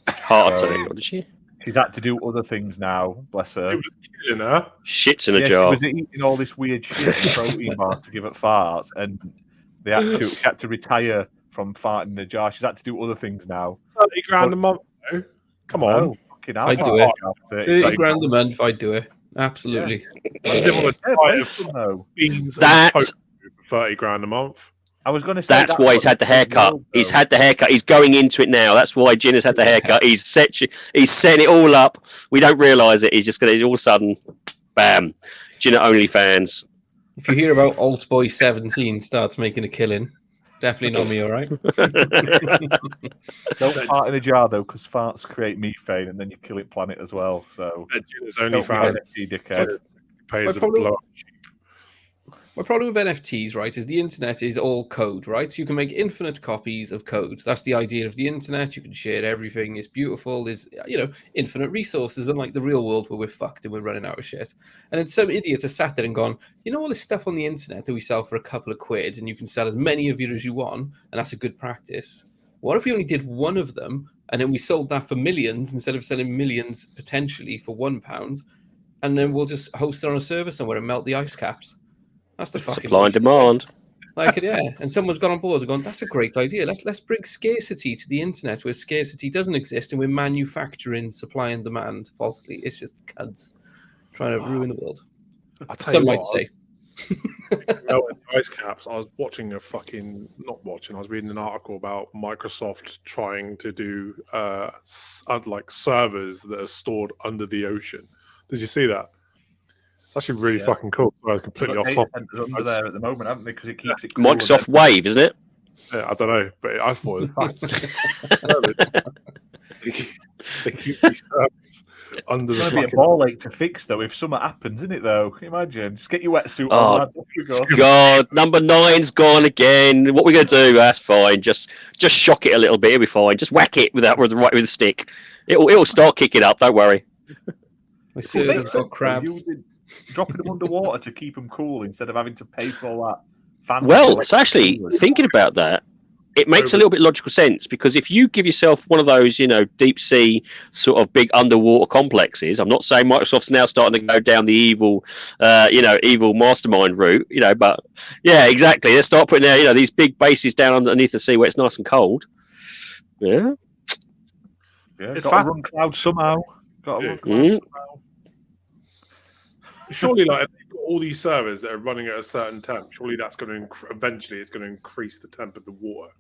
Heart attack, did she? She's had to do other things now, bless her. It was killing her. Shits in a jar. She was eating all this weird shit in protein bars to give it farts, and she had to retire from farting in a jar. She's had to do other things now. 30 grand a month, though? Come on. I'd do it. 30 grand a month, I'd do it. Absolutely. Beans and tofu for 30 grand a month. I was going to say that's why he's had the haircut. He's had the haircut. He's going into it now. That's why Ginna's had the haircut. He's setting it all up. We don't realise it. He's just going to all of a sudden, bam, Ginna OnlyFans. If you hear about Alt Boy 17 starts making a killing, definitely not me, all right? Don't fart in a jar, though, because farts create methane and then you kill it planet as well. So Ginna's OnlyFans. My problem with NFTs, right, is the internet is all code, right? So you can make infinite copies of code. That's the idea of the internet. You can share everything. It's beautiful. There's, infinite resources, unlike the real world where we're fucked and we're running out of shit. And then some idiot has sat there and gone, all this stuff on the internet that we sell for a couple of quid and you can sell as many of it as you want, and that's a good practice. What if we only did one of them and then we sold that for millions instead of selling millions potentially for £1, and then we'll just host it on a server somewhere and melt the ice caps? That's the fucking supply and demand. And someone's gone on board and gone, that's a great idea. Let's bring scarcity to the internet where scarcity doesn't exist and we're manufacturing supply and demand falsely. It's just cunts trying to ruin the world. Some might say. Ice caps. I was watching I was reading an article about Microsoft trying to do servers that are stored under the ocean. Did you see that? It's actually really fucking cool. I was completely off topic. Under there at the moment, haven't they? Because it keeps it cool. Microsoft Wave, isn't it? Yeah, I don't know, but I thought it was they keep these servers under the. It's going to be a ball ache to fix, though, if something happens, isn't it? Though, can you imagine? Just get your wetsuit on. Lads, off you go. God, number 9's gone again. What are we going to do? That's fine. Just shock it a little bit. It'll be fine. Just whack it with a stick. It'll start kicking up. Don't worry. I see they've got crabs. Dropping them underwater to keep them cool instead of having to pay for all that. Well, it's actually thinking about that. It makes a little bit logical sense because if you give yourself one of those, deep sea sort of big underwater complexes, I'm not saying Microsoft's now starting to go down the evil mastermind route, but yeah, exactly. Let's start putting these big bases down underneath the sea where it's nice and cold. Yeah. It's got to run cloud somehow. Surely, if they've got all these servers that are running at a certain temp, surely that's going to eventually it's going to increase the temp of the water,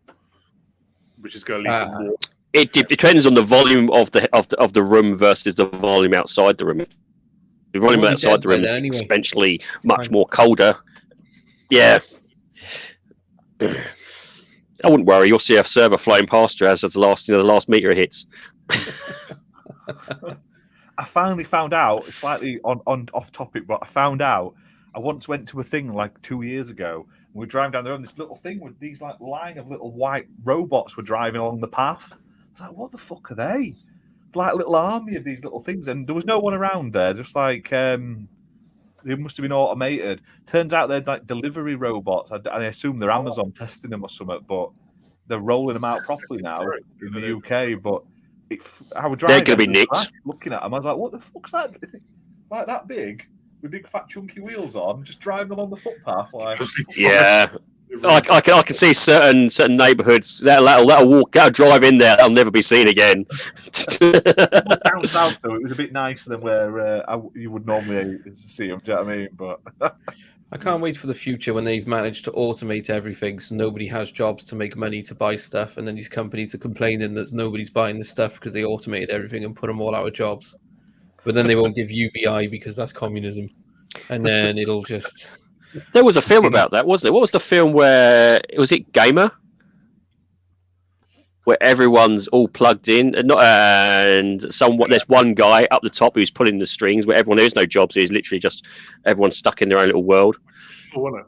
which is going to lead to more. It depends on the volume of the room versus the volume outside the room. The volume outside the room is exponentially much more colder. Yeah. I wouldn't worry. You'll see a server flying past you as the last meter hits. I finally found out, slightly on off topic, but I found out I once went to a thing like 2 years ago. And we were driving down the road, and this little thing with these line of little white robots were driving along the path. I was like, what the fuck are they? Like a little army of these little things, and there was no one around there. Just like they must have been automated. Turns out they're like delivery robots. I assume they're Amazon testing them or something, but they're rolling them out properly now in the UK. But I was driving. They're going to be nicked. Looking at them, I was like, "What the fuck's that? Like that big with big fat chunky wheels on, just driving along the footpath?" Like, yeah, I can see certain neighbourhoods that'll drive in there. They'll never be seen again. Down south, though, it was a bit nicer than where you would normally see them. Do you know what I mean? But I can't wait for the future when they've managed to automate everything so nobody has jobs to make money to buy stuff, and then these companies are complaining that nobody's buying the stuff because they automated everything and put them all out of jobs. but then they won't give UBI because that's communism, and then it'll just. There was a film about that, wasn't there? What was the film where was it Gamer? Where everyone's all plugged in, and there's one guy up the top who's pulling the strings. Where everyone there's no jobs, it's literally just everyone's stuck in their own little world. Oh, wasn't it?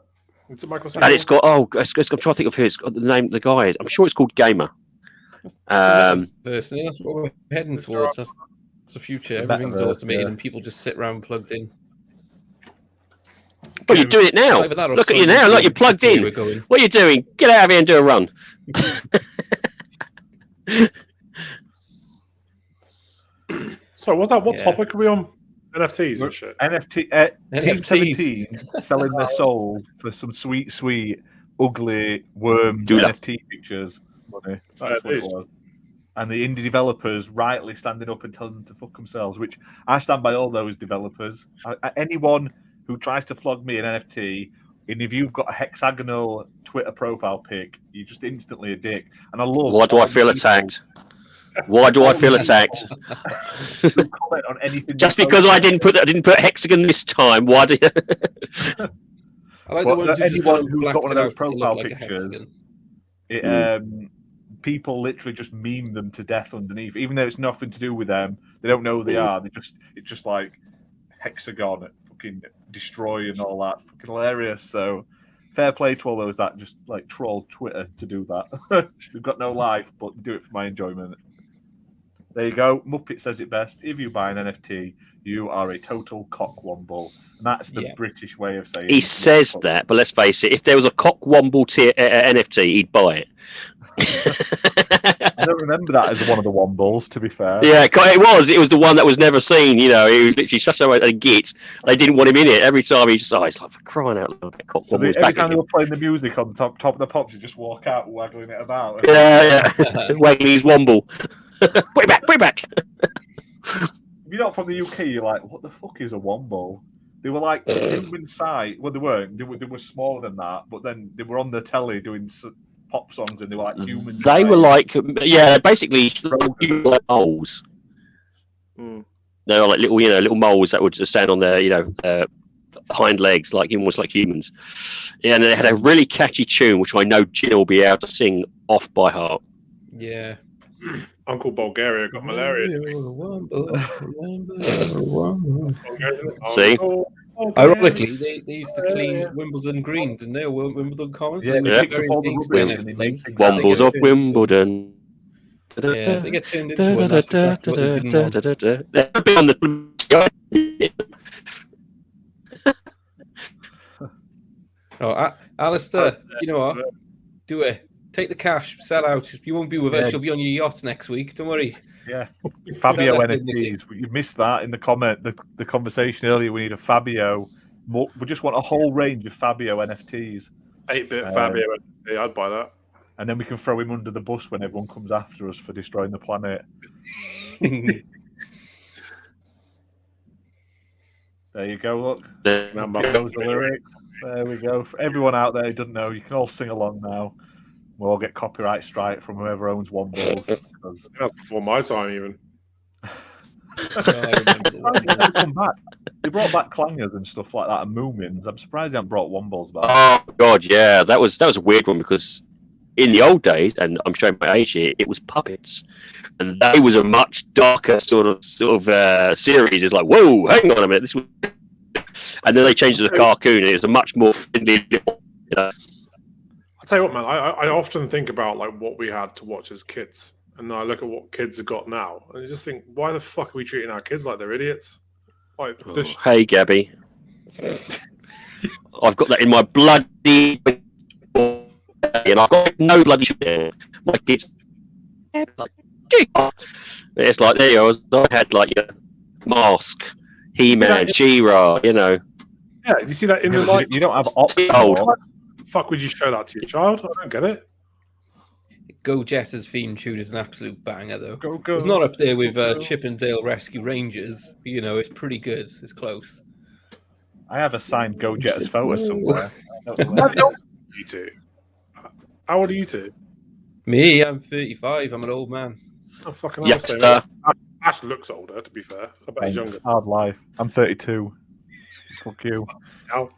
Is it Michael And it's got I'm trying to think of who it's got. The name of the guy. I'm sure it's called Gamer. Personally, that's what we're heading towards. That's the future. Everything's automated, and people just sit around plugged in. But you do it now. Look at you now. Look, you're plugged in. What are you doing? Get out of here and do a run. So what topic are we on? NFTs and shit. Team 17 selling their soul for some sweet, ugly worm NFT pictures. Money. That's what it was. And the indie developers rightly standing up and telling them to fuck themselves, which I stand by all those developers. Anyone who tries to flog me an NFT, and if you've got a hexagonal Twitter profile pic, you're just instantly a dick. And I love. Why do I feel attacked? Why do I feel attacked? Comment on anything just because I didn't put hexagon this time. Why do you? I like the ones anyone who's got one of those profile pictures. People literally just meme them to death underneath, even though it's nothing to do with them. They don't know who they are. It's just like hexagon, fucking destroy and all that. Fucking hilarious. So fair play to all those that just like troll Twitter to do that. We've got no life, but do it for my enjoyment. There you go. Muppet says it best. If you buy an NFT, you are a total cockwomble. And that's the British way of saying it. He says that, but let's face it, if there was a cockwomble NFT, he'd buy it. I don't remember that as one of the wombles, to be fair. Yeah, it was the one that was never seen. You know, he was literally such a git. They didn't want him in it. Every time he's like for crying out loud, that cock every time they were playing the music on top of the pops, you just walk out waggling it about. Yeah. Waggling his womble. Put it back. If you're not from the UK, you're like, what the fuck is a womble? They were like human size. Well, they weren't. They were smaller than that, but then they were on the telly doing pop songs, and they were like human. They were like, basically like moles. They were like little moles that would just stand on their, hind legs, almost like humans. Yeah, and they had a really catchy tune, which I know Ginna will be able to sing off by heart. Yeah. Uncle Bulgaria got malaria. See? Ironically, they used to clean Wimbledon Green, didn't they? Wimbledon Commons. Yeah, they picked up all the rubbish. Wombles of Wimbledon. Yeah, they get turned into one. That's exactly what they didn't want. Alistair, you know what? Do it. Take the cash, sell out. You won't be with us. You'll be on your yacht next week. Don't worry. Yeah. Fabio NFTs. You missed that in the comment, the conversation earlier. We need a Fabio. We just want a whole range of Fabio NFTs. 8-bit Fabio NFT. I'd buy that. And then we can throw him under the bus when everyone comes after us for destroying the planet. There you go, look. Those the lyrics. There we go. For everyone out there who doesn't know, you can all sing along now. We'll all get copyright strike from whoever owns Wombles. That's before my time, even. Come back. They brought back clangers and stuff like that and Moomins. I'm surprised they haven't brought Wombles back. Oh god, yeah, that was a weird one because in the old days, and I'm showing my age here, it was puppets, and they was a much darker sort of series. It's like, whoa, hang on a minute, this was, and then they changed it to a cartoon, and it was a much more friendly, I'll tell you what, man. I often think about like what we had to watch as kids, and I look at what kids have got now, and I just think, why the fuck are we treating our kids like they're idiots? Like, hey, Gabby, I've got that in my bloody, and I've got no bloody shit. My kids, it's like there you go. I had like Mask, He-Man, She-Ra, Yeah, you see that in the light? You don't have options. Fuck would you show that to your child? I don't get it. Go Jetters theme tune is an absolute banger, though. Go. It's not up there with Chippendale Rescue Rangers. It's pretty good. It's close. I have a signed Go Jetters photo somewhere. You two. How old are you two? Me, I'm 35. I'm an old man. Oh, fucking youngster. Ash looks older, to be fair. I bet he's younger. Hard life. I'm 32. Fuck you. Now,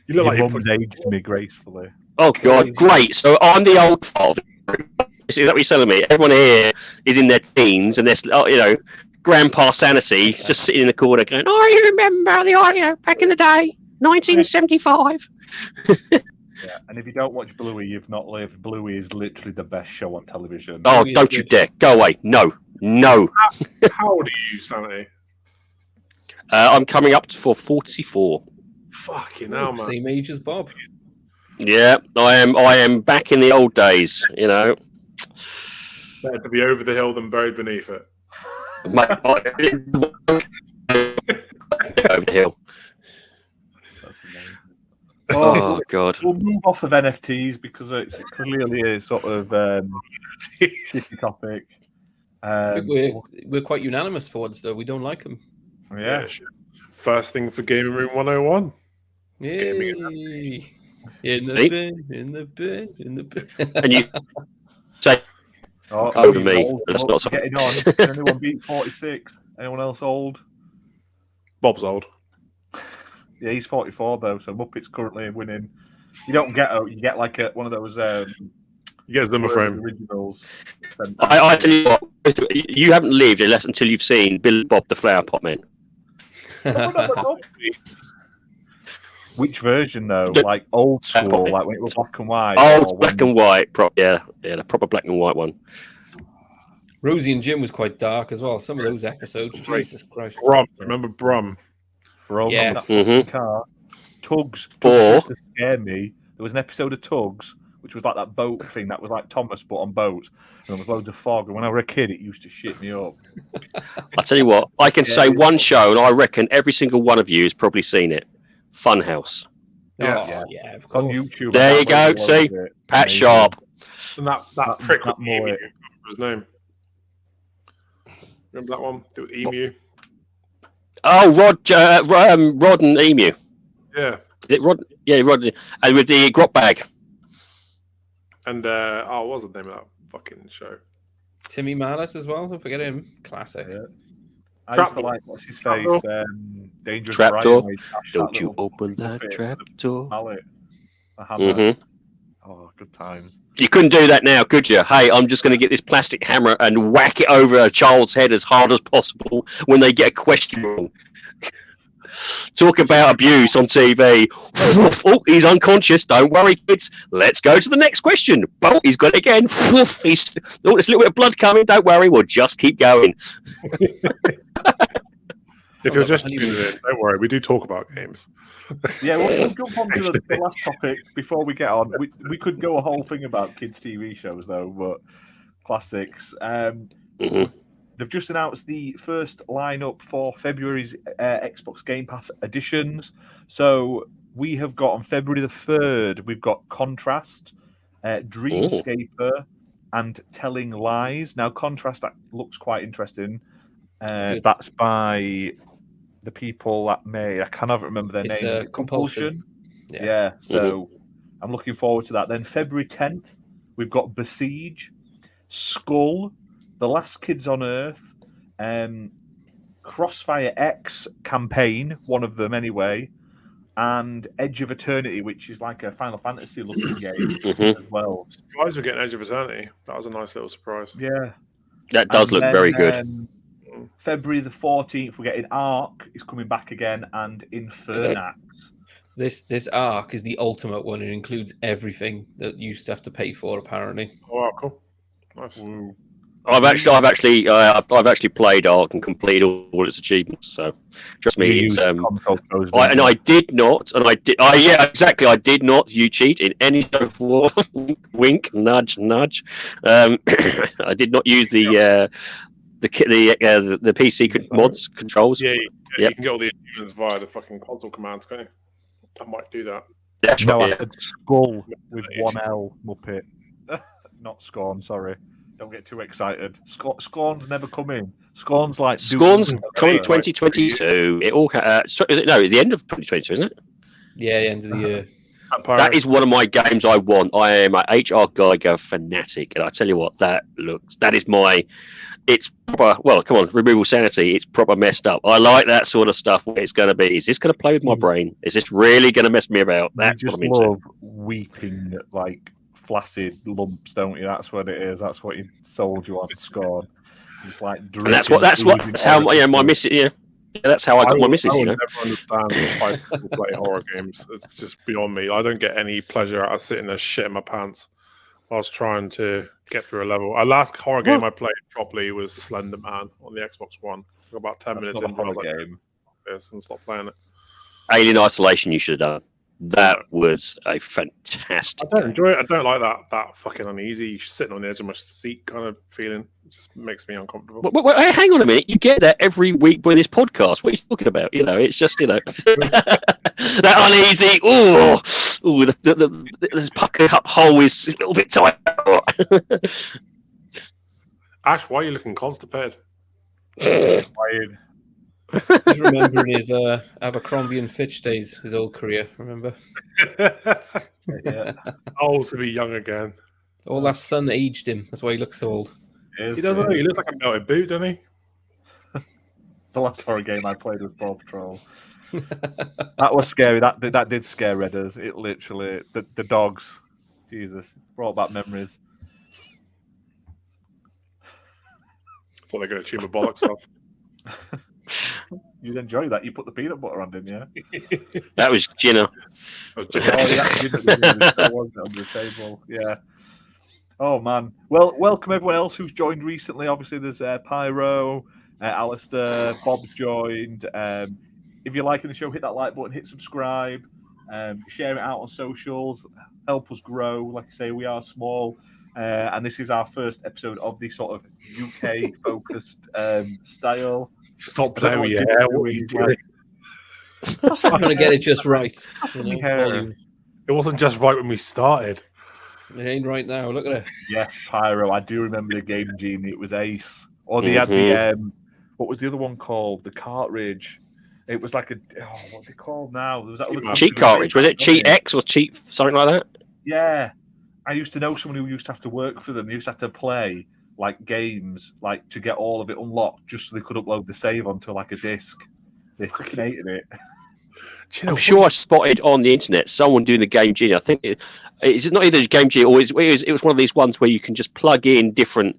you look like Your you mum's aged me gracefully. Oh God, great! So I'm the old part of the group. Is that what you're telling me? Everyone here is in their teens, and they're, Grandpa Sanity just sitting in the corner going, "Oh, you remember the back in the day, 1975." Yeah, and if you don't watch Bluey, you've not lived. Bluey is literally the best show on television. Oh, don't you dare! Go away! No. How old are you, Sanity? I'm coming up for 44. Fucking hell, man. Same age as Bob. Yeah, I am back in the old days. Better to be over the hill than buried beneath it. Over the hill. That's amazing. Oh God. We'll move off of NFTs because it's clearly a sort of shitty topic. I think we're quite unanimous towards though. We don't like them. Yeah. First thing for Gaming Room 101. Yay. In the bin. And you say over me. That's not something. Getting on. Can anyone beat 46? Anyone else old? Bob's old. Yeah, he's 44 though, so Muppet's currently winning. You don't get you get like one of those. You get his number frame. Originals. I tell you what, you haven't lived until you've seen Billy Bob the Flower Pot Man. Which version though? Like old school, like when it was black and white. Old black and white, the proper black and white one. Rosie and Jim was quite dark as well. Some of those episodes, Jesus Christ. Brum, remember Brum? Brum, yes. That car. Tugs Or used to scare me. There was an episode of Tugs, which was like that boat thing that was like Thomas but on boats, and there was loads of fog. And when I was a kid, it used to shit me up. I tell you what, I can say one show, and I reckon every single one of you has probably seen it. Funhouse. Yes. Oh, yeah, it's on YouTube. There you go. See, Pat Sharp. And that prick with Emu. What was his name? Remember that one? The Emu. Oh, Rod and Emu. Yeah. Is it Rod? Yeah, Rod. And with the grot bag. And what was the name of that fucking show? Timmy Mallet as well. Don't forget him. Classic. Yeah. I used to like, what's his face? Dangerous Trapdoor. Don't you open that trapdoor. Mm-hmm. Oh, good times. You couldn't do that now, could you? Hey, I'm just going to get this plastic hammer and whack it over a child's head as hard as possible when they get a question wrong. Talk about abuse on TV. Oh, he's unconscious. Don't worry, kids. Let's go to the next question. Oh, he's got it again. There's a little bit of blood coming. Don't worry. We'll just keep going. If you're just tuning in, don't worry. We do talk about games. Yeah, we'll jump on to the last topic before we get on. We could go a whole thing about kids' TV shows, though, but classics. They've just announced the first lineup for February's Xbox Game Pass editions. So we have got on February the 3rd, we've got Contrast, Dreamscaper, and Telling Lies. Now, Contrast, that looks quite interesting. That's by the people that made, I cannot remember their name. Compulsion. Yeah. So I'm looking forward to that. Then February 10th, we've got Besiege, Skull, The Last Kids on Earth, Crossfire X campaign, one of them anyway, and Edge of Eternity, which is like a Final Fantasy looking game as well. Surprised we're getting Edge of Eternity. That was a nice little surprise. Yeah. That does look very good. February the 14th, we're getting Ark is coming back again, and Infernax. This Ark is the ultimate one. It includes everything that you used to have to pay for, apparently. Oh, wow, cool. Nice. I've actually played Ark and completed all its achievements. So trust me, it's I did not. Yeah, exactly. I did not. You cheat in any form. Wink, nudge, nudge. I did not use the PC mods controls. Yeah, you can get all the achievements via the fucking console commands, can't you? I might do that. That's no, right, I said Skull with one L, Muppet. Not Scorn, sorry. Don't get too excited. Scorn's never come in. Scorn's coming 2022. It all is it? No, the end of 2022, isn't it? Yeah, the end of the year. That is one of my games I want. I am a H.R. Geiger fanatic, and I tell you what, that is my. It's proper. Well, come on, Removable Sanity. It's proper messed up. I like that sort of stuff. Where it's going to be. Is this going to play with my brain? Is this really going to mess me about? That's what I'm into. Love weeping like flaccid lumps, don't you? That's what it is. That's what he sold you on Scorn. It's like. And that's how my missus. Yeah, that's how I got my missus. I never understand why people play horror games. It's just beyond me. I don't get any pleasure out of sitting there shitting my pants whilst trying to get through a level. Our last horror game I played properly was Slender Man on the Xbox One. For about 10 minutes into the game, and stopped playing it. Alien Isolation, you should have done. That was a fantastic. I don't enjoy it. I don't like that fucking uneasy sitting on the edge of my seat kind of feeling. It just makes me uncomfortable. Well, hang on a minute. You get that every week with this podcast. What are you talking about? It's just that uneasy. This pucker up hole is a little bit tight. Ash, why are you looking constipated? He's remembering his Abercrombie and Fitch days, his old career. Remember? Yeah. Old to be young again. All that sun aged him. That's why he looks so old. He doesn't. He looks like a melted boot, doesn't he? The last horror game I played was Paw Patrol. That was scary. That did scare Redders. It literally the dogs. Jesus, brought back memories. I thought they were going to chew my bollocks off. You'd enjoy that. You put the peanut butter on, didn't you? That was Ginna. That was under the table. Yeah. Oh man. Well, welcome everyone else who's joined recently. Obviously, there's Pyro, Alistair, Bob's joined. If you're liking the show, hit that like button, hit subscribe, share it out on socials, help us grow. Like I say, we are small. And this is our first episode of the sort of UK-focused style. Stop playing with your hair. What are you doing? I'm trying to get it just right. It wasn't just right when we started. It ain't right now. Look at it. Yes, Pyro. I do remember the Game Genie. It was ace. Or they had the what was the other one called? The cartridge. It was like what are they called now? There was that other cheat cartridge. Was it Cheat X or Cheat something like that? Yeah. I used to know someone who used to have to work for them. He used to have to play like games, like to get all of it unlocked, just so they could upload the save onto like a disc. They fucking hated it. I'm sure I spotted on the internet someone doing the Game Genie. I think it's not either Game Genie or it was one of these ones where you can just plug in different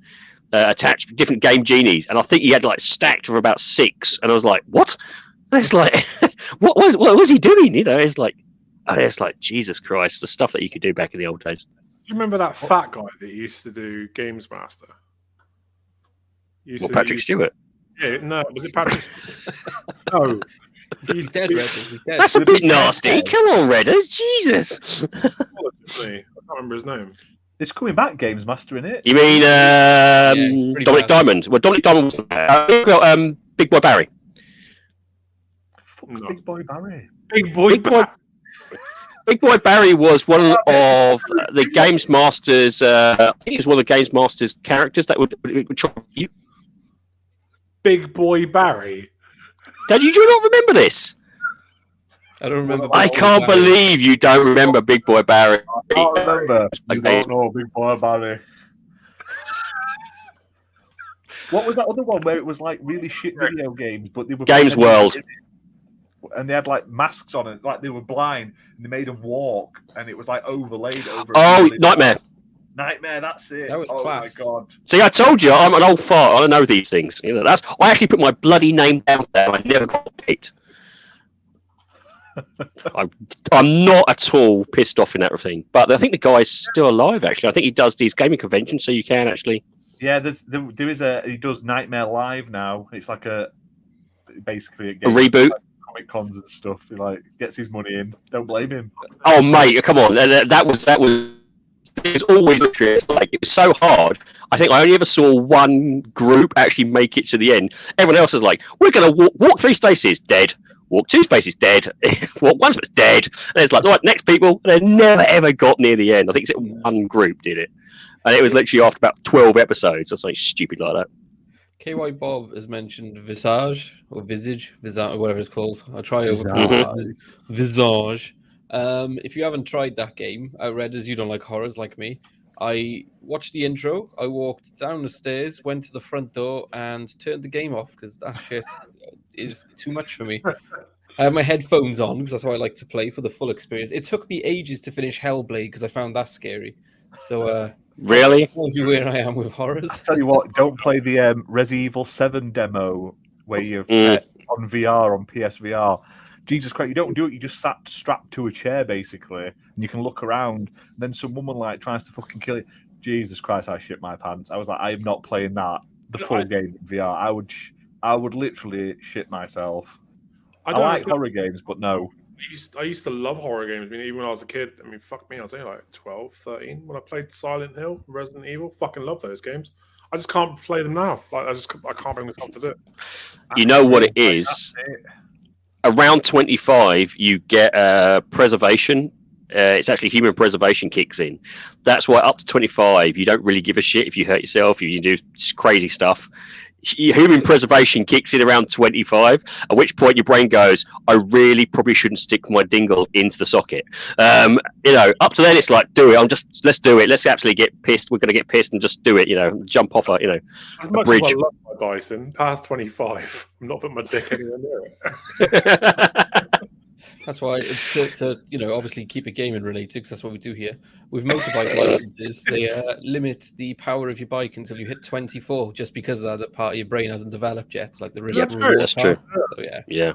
different Game Genies, and I think he had like stacked of about 6, and I was like, what? And it's like, what was he doing? It's like Jesus Christ, the stuff that you could do back in the old days. Do you remember that fat guy that used to do Games Master? Patrick Stewart? Yeah, no, was it Patrick? No. He's dead, Redders. He's dead. That's a bit nasty. Come on, Redders. Jesus. I can't remember his name. It's coming back, Games Master, in it. You mean Dominic Diamond? Well, Dominic Diamond wasn't Big Boy Barry. Fuck's Big Boy Barry? Big Boy Barry was one of the Games Masters. I think he was one of the Games Masters characters that would try you. Big Boy Barry. Do you not remember this? I don't remember. I can't believe you don't remember Big Boy Barry. I can't remember. You don't know Big Boy Barry. What was that other one where it was like really shit video games, but they were Games World, and they had like masks on it, like they were blind, and they made them walk, and it was like overlaid over. Oh, Nightmare. Nightmare, that's it. That was class. My God. See, I told you, I'm an old fart. I don't know these things. I actually put my bloody name down there. I never got picked. I'm not at all pissed off in that thing. But I think the guy's still alive, actually. I think he does these gaming conventions, so you can actually... Yeah, there is he does Nightmare Live now. It's like basically a reboot. Like Comic Cons and stuff. He like gets his money in. Don't blame him. Oh, mate, come on. That was... It's always like it was so hard. I think I only ever saw one group actually make it to the end. Everyone else is like, we're going to walk 3 spaces, dead. Walk 2 spaces, dead. Walk 1 space, dead. And it's like, all right, next people. And they never ever got near the end. I think it's one group did it, and it was literally after about 12 episodes or something stupid like that. KY Bob has mentioned Visage or Visage, or whatever it's called. I'll try over Visage. If you haven't tried that game, Redders, you don't like horrors like me. I watched the intro. I walked down the stairs, went to the front door, and turned the game off because that shit is too much for me. I have my headphones on because that's how I like to play for the full experience. It took me ages to finish Hellblade because I found that scary. So, really, where I am with horrors. I tell you what, don't play the Resident Evil 7 demo where you're on VR on PSVR. Jesus Christ, you don't do it. You just sat strapped to a chair basically, and you can look around. And then some woman like tries to fucking kill you. Jesus Christ, I shit my pants. I was like, I am not playing that the full game in VR. I would literally shit myself. I like horror games, but no. I used to love horror games. I mean, even when I was a kid, I mean, fuck me, I was only like 12, 13 when I played Silent Hill, Resident Evil. Fucking love those games. I just can't play them now. Like I can't bring myself to do it. You know what it is? Around 25, you get preservation. It's actually human preservation kicks in. That's why up to 25, you don't really give a shit if you hurt yourself, if you do crazy stuff. Human preservation kicks in around 25, at which point your brain goes, I really probably shouldn't stick my dingle into the socket. Up to then it's like, do it. Let's do it. Let's actually get pissed. We're going to get pissed and just do it. Jump off a As bridge. much as I love my bison, past 25, I'm not putting my dick anywhere near it. That's why to obviously keep it gaming related, because that's what we do here. With motorbike licenses, they limit the power of your bike until you hit 24, just because that part of your brain hasn't developed yet. Like the that's true. So, yeah.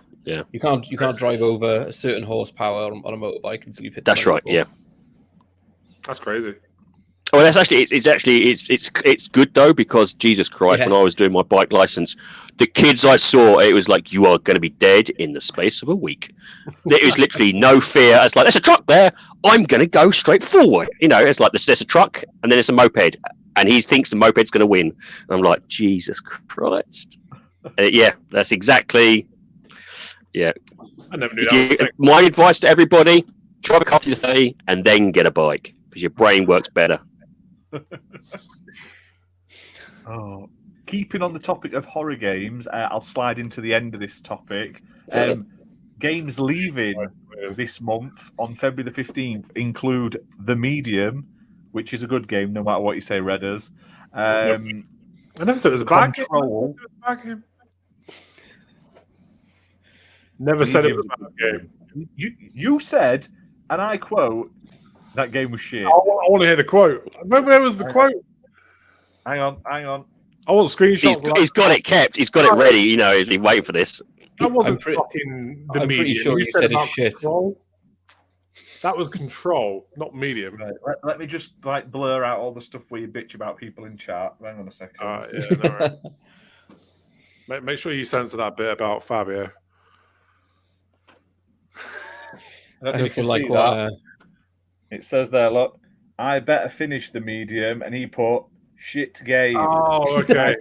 You can't drive over a certain horsepower on a motorbike until you've hit. That's 24. right. Yeah. That's crazy. Oh, that's actually it's good though, because Jesus Christ, when I was doing my bike license, the kids I saw, it was like, you are going to be dead in the space of a week. There was literally no fear. It's like, there's a truck there. I'm going to go straight forward. It's like there's a truck and then there's a moped, and he thinks the moped's going to win. And I'm like, Jesus Christ. That's exactly. Yeah. I never knew that. My advice to everybody: drive a car to 30 and then get a bike, because your brain works better. Keeping on the topic of horror games, I'll slide into the end of this topic. Games leaving this month on February the 15th include The Medium, which is a good game, no matter what you say, Redders. I never said it was a bad game. Never said it was a bad game. You said, and I quote, that game was shit. I want to hear the quote. Where was the quote? Hang on. I want screenshots. He's got it kept. He's got it ready. He's been waiting for this. That wasn't fucking The Medium. I'm pretty sure you said it's shit. Control. That was Control, not Medium. Right, let me just blur out all the stuff where you bitch about people in chat. Hang on a second. No, make sure you censor that bit about Fabio. I also like what... It says there, look, I better finish The Medium, and he put shit game. Oh, okay.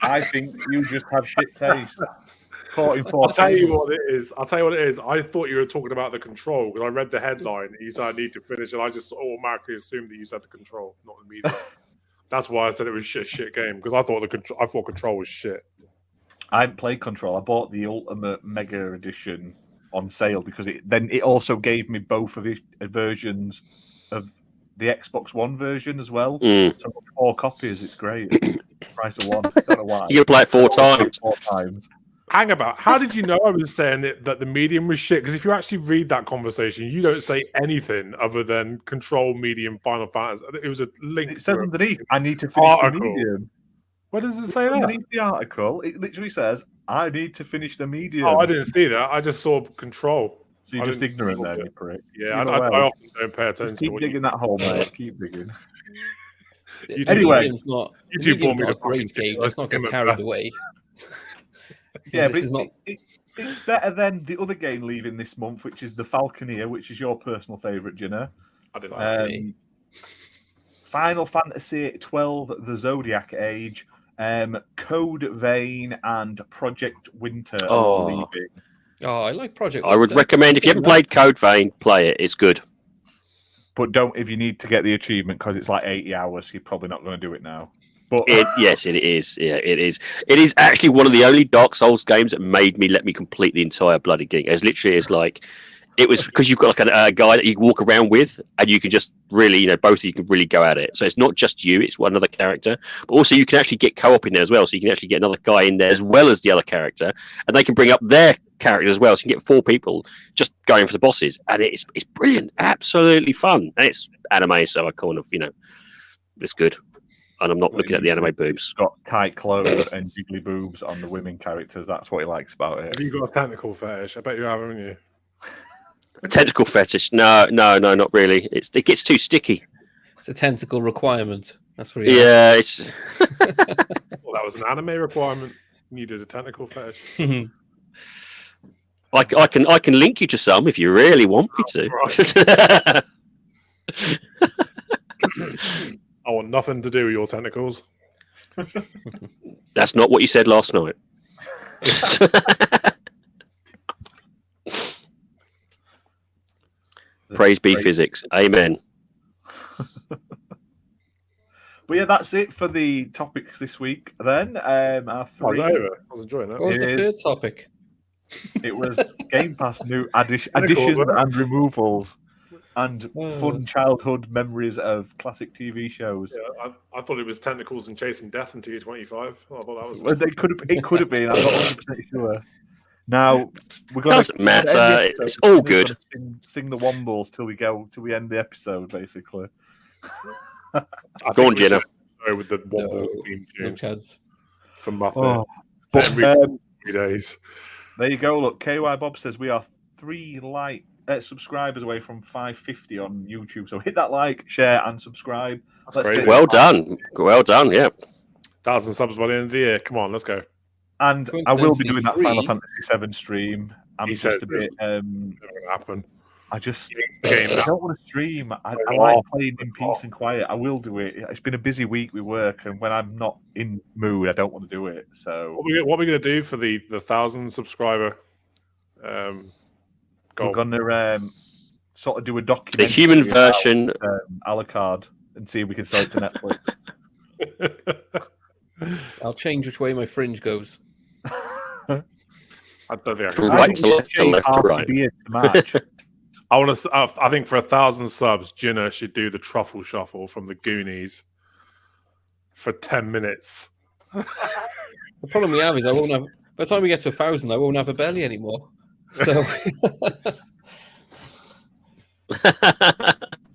I think you just have shit taste. I'll tell you what it is. I thought you were talking about the Control, because I read the headline. You said I need to finish, and I just automatically assumed that you said the Control, not The Medium. That's why I said it was shit game, because I thought Control was shit. I haven't played Control. I bought the Ultimate Mega Edition on sale because it also gave me both of the versions of the Xbox One version as well. So I've got 4 copies. It's great. Price of one. I don't know why. You play it 4 times. 4 times. Hang about. How did you know I was saying that The Medium was shit? Because if you actually read that conversation, you don't say anything other than Control, Medium, Final Fantasy. It was a link. It says underneath, I need to finish The Medium. What does it say there? Underneath the article, it literally says, I need to finish The Medium. Oh, I didn't see that. I just saw Control. So you're just ignorant then, you prick. Yeah, I often don't pay attention. Keep digging that hole, mate. Keep digging. Anyway, it's not a great game. Let's not get carried away. Yeah, but it's better than the other game leaving this month, which is The Falconeer, which is your personal favourite, Ginna. I did like it. Final Fantasy 12, The Zodiac Age, Code Vein, and Project Winter are leaving. Oh, I like Project Winter. I would recommend, if you haven't played Code Vein, play it. It's good. But don't if you need to get the achievement, because it's like 80 hours, you're probably not going to do it now. But yes, it is. Yeah, it is. It is actually one of the only Dark Souls games that made me let me complete the entire bloody game. It's literally like it was because you've got like a guy that you can walk around with, and you can just really, both of you can really go at it. So it's not just you; it's one other character, but also you can actually get co-op in there as well. So you can actually get another guy in there as well as the other character, and they can bring up their character as well. So you can get 4 people just going for the bosses, and it's brilliant, absolutely fun, and it's anime, so I kind of it's good. And I'm not looking at the anime boobs. Got tight clothes and jiggly boobs on the women characters. That's what he likes about it. Have you got a tentacle fetish? I bet you have, haven't you? A tentacle fetish? No, not really. It gets too sticky. It's a tentacle requirement. That's what. Yeah, it's. Well, that was an anime requirement. You needed a tentacle fetish. I can link you to some if you really want me to. Right. I want nothing to do with your tentacles. That's not what you said last night. Praise be physics. Amen. But yeah, that's it for the topics this week. Then our 3. I was enjoying that. What was the third topic? It was Game Pass new additions and removals. And fun childhood memories of classic TV shows. Yeah, I thought it was tentacles and chasing death until you're 25. I thought that was. Well, it could have been. I'm not 100% sure. Now we're going. Doesn't matter. It's all good. Sing the Wombles till we end the episode, basically. Go on, Ginna. With the Womble theme tune from Muppet. But 3 days. There you go. Look, KY Bob says we are 3 subscribers away from 550 on YouTube. So hit that like, share, and subscribe. That's great. Well done. Yeah. 1,000 subs by the end of the year. Come on, let's go. And I will be doing that Final Fantasy VII stream. I'm just a bit. Never going to happen. I don't want to stream. I like playing in peace and quiet. I will do it. It's been a busy week with work, and when I'm not in mood, I don't want to do it. So what are we going to do for the 1,000 subscriber goal? We're going to sort of do a documentary. The human version. Alucard, and see if we can sell it to Netflix. I'll change which way my fringe goes. I don't think I From can. right to left to left to right. I think for 1,000 subs, Ginna should do the truffle shuffle from the Goonies for 10 minutes. The problem we have is I won't have. By the time we get to 1,000, I won't have a belly anymore. So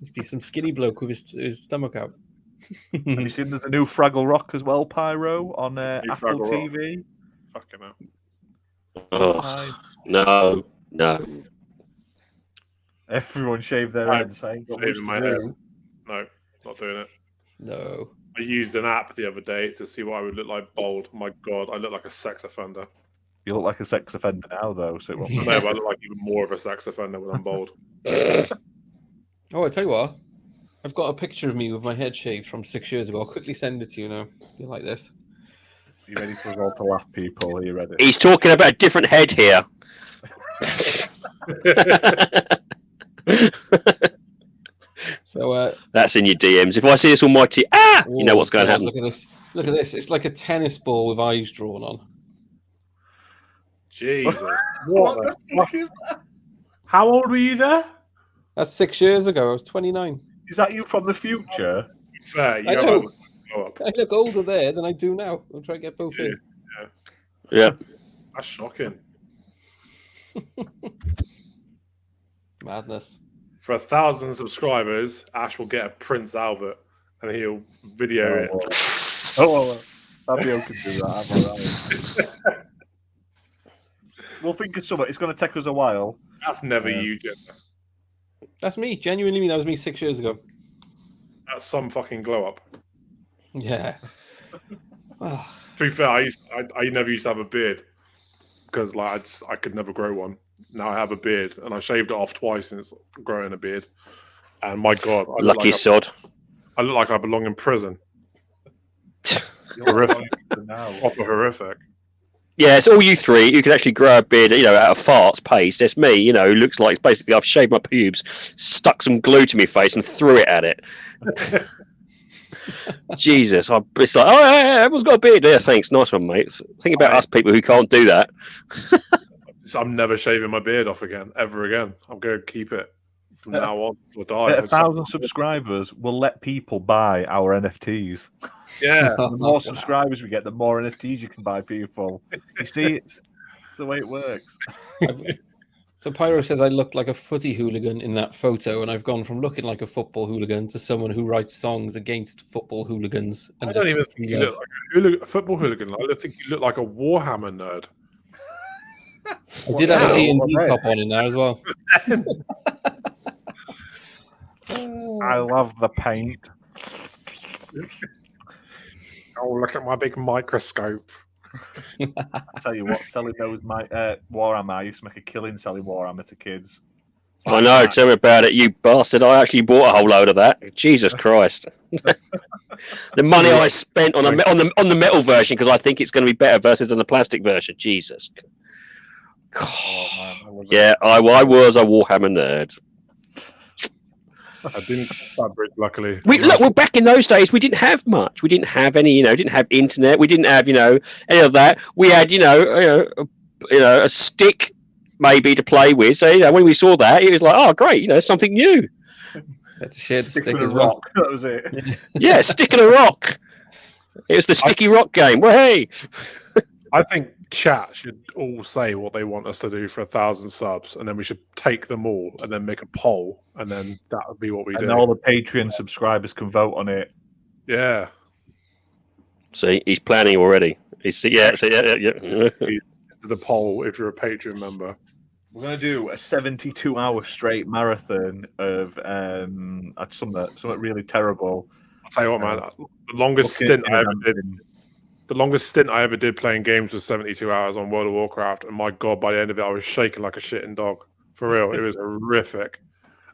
just be some skinny bloke with his stomach out. Have you seen there's a new Fraggle Rock as well, Pyro, on Apple Fraggle TV? Fucking hell. Oh, no. Everyone shaved their heads, saying, Shaving my head. No, not doing it. No. I used an app the other day to see what I would look like bald. My God, I look like a sex offender. You look like a sex offender now, though. So it won't No, but I look like even more of a sex offender when I'm bald. Oh, I tell you what. I've got a picture of me with my head shaved from 6 years ago. I'll quickly send it to you now. You like this? Are you ready for us all to laugh, people? Are you ready? He's talking about a different head here. So that's in your DMs. If I see this almighty, you know what's going to happen. Look at this. Look at this. It's like a tennis ball with eyes drawn on. Jesus. What the fuck is that? How old were you there? That's 6 years ago. I was 29. Is that you from the future? Fair. I know. I look older there than I do now. I'll try to get both in. Yeah. That's shocking. Madness. For 1,000 subscribers, Ash will get a Prince Albert and he'll video it. I'll be able to do that. I'm all right. We'll think of something. It's going to take us a while. That's never you, Ginna. That's me. Genuinely, that was me 6 years ago. That's some fucking glow up. Yeah. To be fair, I never used to have a beard because I could never grow one. Now I have a beard, and I shaved it off twice since growing a beard. And my God, lucky sod. I look like I belong in prison. Horrific. Proper horrific. Yeah, it's all you three. You can actually grow a beard, out of farts paste. It's me, who looks like basically I've shaved my pubes, stuck some glue to my face, and threw it at it. Jesus, it's like, everyone's got a beard. Yeah, thanks, nice one, mate. Think about us people who can't do that. I'm never shaving my beard off again, ever again. I'm going to keep it from now on. We'll die. At 1,000 subscribers, we'll let people buy our NFTs. Yeah. The more subscribers we get, the more NFTs you can buy, people. You see, it's the way it works. So Pyro says I look like a footy hooligan in that photo, and I've gone from looking like a football hooligan to someone who writes songs against football hooligans. And I don't even think you look like a football hooligan. I think you look like a Warhammer nerd. I did have a D&D top on in there as well. I love the paint. Oh, look at my big microscope. I tell you what, selling those Warhammer, I used to make a killing selling Warhammer to kids. I know. Tell me about it, you bastard! I actually bought a whole load of that. Jesus Christ! The money I spent on the metal version because I think it's going to be better versus than the plastic version. Jesus. Oh, man, I was a Warhammer nerd. I didn't cross that bridge, luckily. Well, back in those days, we didn't have much. We didn't have any, didn't have internet. We didn't have, any of that. We had, a stick maybe to play with. So, when we saw that, it was like, oh, great, something new. Had to share the stick as well. Rock. That was it. Yeah, stick and a rock. It was the sticky rock game. Well, hey. I think chat should all say what they want us to do for 1,000 subs, and then we should take them all and then make a poll, and then that would be what we do. And all the Patreon subscribers can vote on it. Yeah. See, he's planning already. Yeah. The poll if you're a Patreon member. We're going to do a 72-hour straight marathon of something really terrible. I'll tell you what, man. The longest stint I ever did playing games was 72 hours on World of Warcraft, and my God, by the end of it, I was shaking like a shitting dog. For real, it was horrific.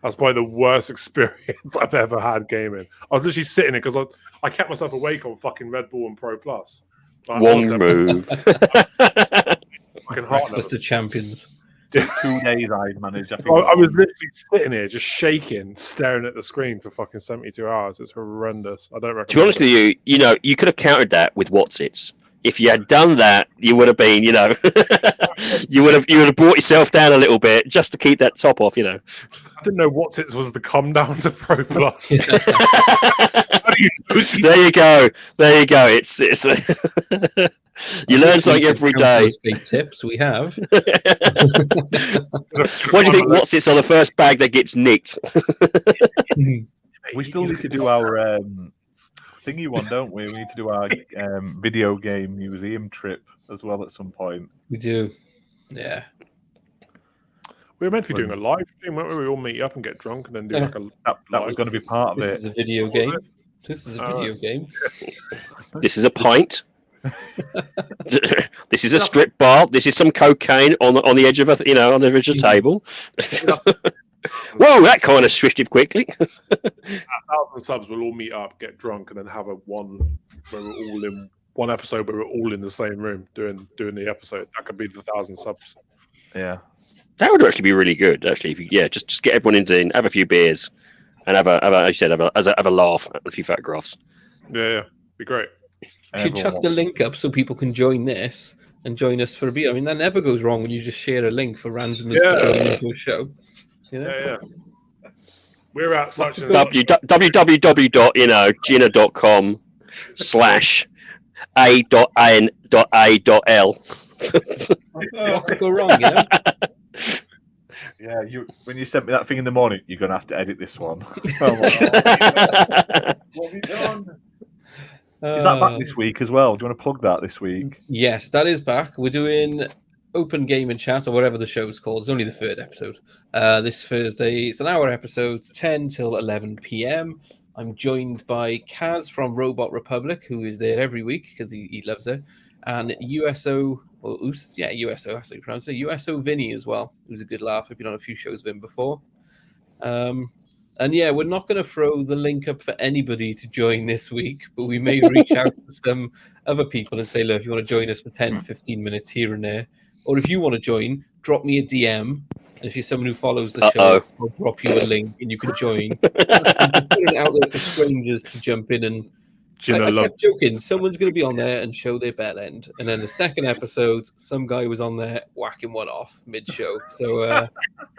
That's probably the worst experience I've ever had gaming. I was literally sitting there because I kept myself awake on fucking Red Bull and Pro Plus. One move. Breakfast of champions. 2 days I'd managed. I was literally sitting here just shaking, staring at the screen for fucking 72 hours. It's horrendous. I don't recommend. To be honest with you, you could have countered that with Whatsits. If you had done that, you would have been, you would have brought yourself down a little bit just to keep that top off, I didn't know Whatsits was the come down to Pro Plus. There you go. It's you learn something every day. Tips we have. What do you think? Whatsits are the first bag that gets nicked? We still need to do our thingy one, don't we? We need to do our video game museum trip as well at some point. We do. Yeah. We were meant to be doing a live stream, weren't we? We all meet up and get drunk and then do that was going to be part of it. This is a video game. This is a video game. This is a pint. This is a strip bar. This is some cocaine on the edge of on the edge of a table. Whoa, that kind of switched quickly. 1,000 subs, we'll all meet up, get drunk, and then have one episode where we're all in the same room doing the episode. That could be the 1,000 subs. Yeah, that would actually be really good. Actually, if just get everyone in, have a few beers, and have a laugh at a few photographs. Yeah, be great. You should chuck the link up so people can join this and join us for a beer. I mean, that never goes wrong when you just share a link for randomers to join into a show. Yeah. We're at such a www.ginna.com/a.n.a.l. What could go wrong, Yeah, when you sent me that thing in the morning, you're going to have to edit this one. What have you done? Is that back this week as well? Do you want to plug that this week? Yes, that is back. We're doing Open Game and Chat, or whatever the show's called. It's only the third episode. This Thursday, it's an hour episode, 10 till 11 p.m. I'm joined by Kaz from Robot Republic, who is there every week because he loves it, and USO, that's how you pronounce it, USO Vinny as well, who's a good laugh. I've been on a few shows with him before. And yeah, we're not going to throw the link up for anybody to join this week, but we may reach out to some other people and say, look, if you want to join us for 10, 15 minutes here and there, or if you want to join, drop me a DM. And if you're someone who follows the show, I'll drop you a link and you can join. Just put it out there for strangers to jump in and Ginna I loved kept joking, someone's going to be on there and show their bell end. And then the second episode, some guy was on there whacking one off mid-show. So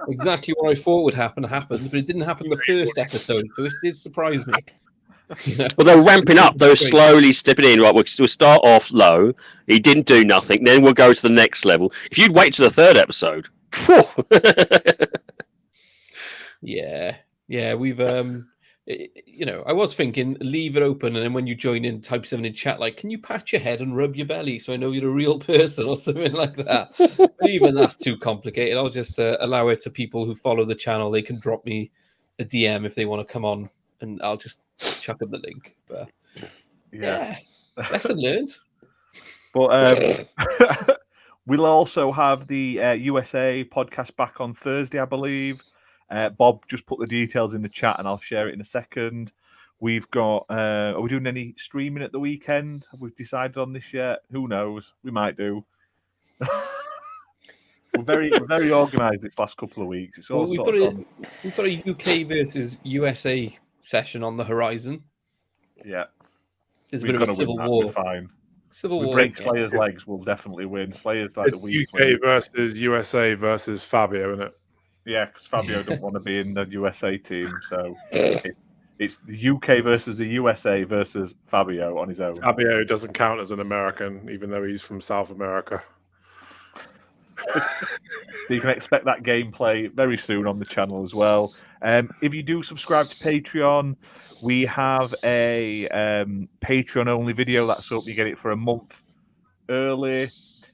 exactly what I thought would happen happened, but it didn't happen the first episode, so it did surprise me. You know? Well, they're ramping up. They're slowly stepping in. Right, we'll start off low. He didn't do nothing. Then we'll go to the next level. If you'd wait to the third episode, yeah, we've I was thinking leave it open, and then when you join in, type something in chat like, "Can you pat your head and rub your belly so I know you're a real person?" or something like that. But even that's too complicated. I'll just allow it to people who follow the channel. They can drop me a DM if they want to come on, and I'll just chuck them the link. But yeah, lesson learned. But we'll also have the USA podcast back on Thursday, I believe. Bob just put the details in the chat and I'll share it in a second. We've got, are we doing any streaming at the weekend? Have we decided on this yet? Who knows? We might do. we're very organised this last couple of weeks. It's all we've got a UK versus USA session on the horizon. Yeah. There's a bit of a civil war. We're fine. Civil war. Break Slayer's legs, we'll definitely win. Slayer's like the weak UK versus USA versus Fabio, isn't it? Yeah, because Fabio don't want to be in the USA team, so it's the UK versus the USA versus Fabio on his own. Fabio doesn't count as an American, even though he's from South America. So you can expect that gameplay very soon on the channel as well. If you do subscribe to Patreon, we have a Patreon-only video that's up. You get it for a month early.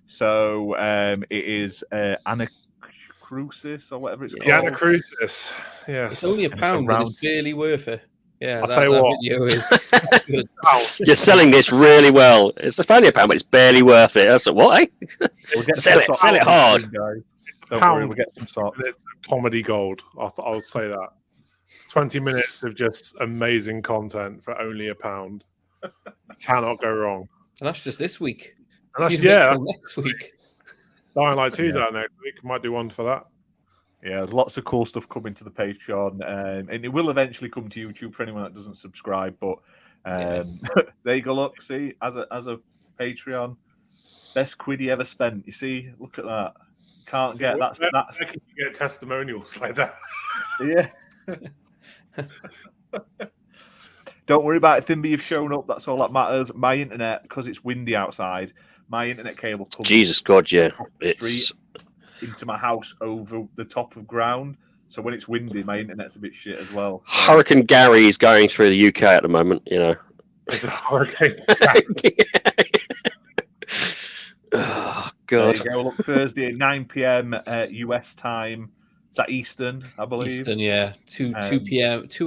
So it is Anacrusis or whatever it's called. Anacrusis, yes. It's only £1, but it's barely worth it. Yeah, I'll tell you what. Video is good. You're selling this really well. It's only £1, but it's barely worth it. That's what, eh? We'll get Sell it hard. Guys. Don't worry, we'll get some socks. It's comedy gold. I'll say that. 20 minutes of just amazing content for only £1. Cannot go wrong. And that's just this week. And that's, next week. Dying Light 2's out next week. Might do one for that. Yeah, there's lots of cool stuff coming to the Patreon, and it will eventually come to YouTube for anyone that doesn't subscribe. But there you go. Look, see, as a Patreon, best quid he ever spent. You see, look at that. Can't get that's. How can you get testimonials like that? Yeah. Don't worry about it, Thimby. You've shown up. That's all that matters. My internet, because it's windy outside, my internet cable comes. Jesus God, yeah, it's into my house over the top of ground. So when it's windy, my internet's a bit shit as well. So. Hurricane Gary is going through the UK at the moment. You know. It's a hurricane. Oh God. There you go. Look, Thursday at 9 p.m. US time. Is that Eastern, I believe? Eastern, yeah. 2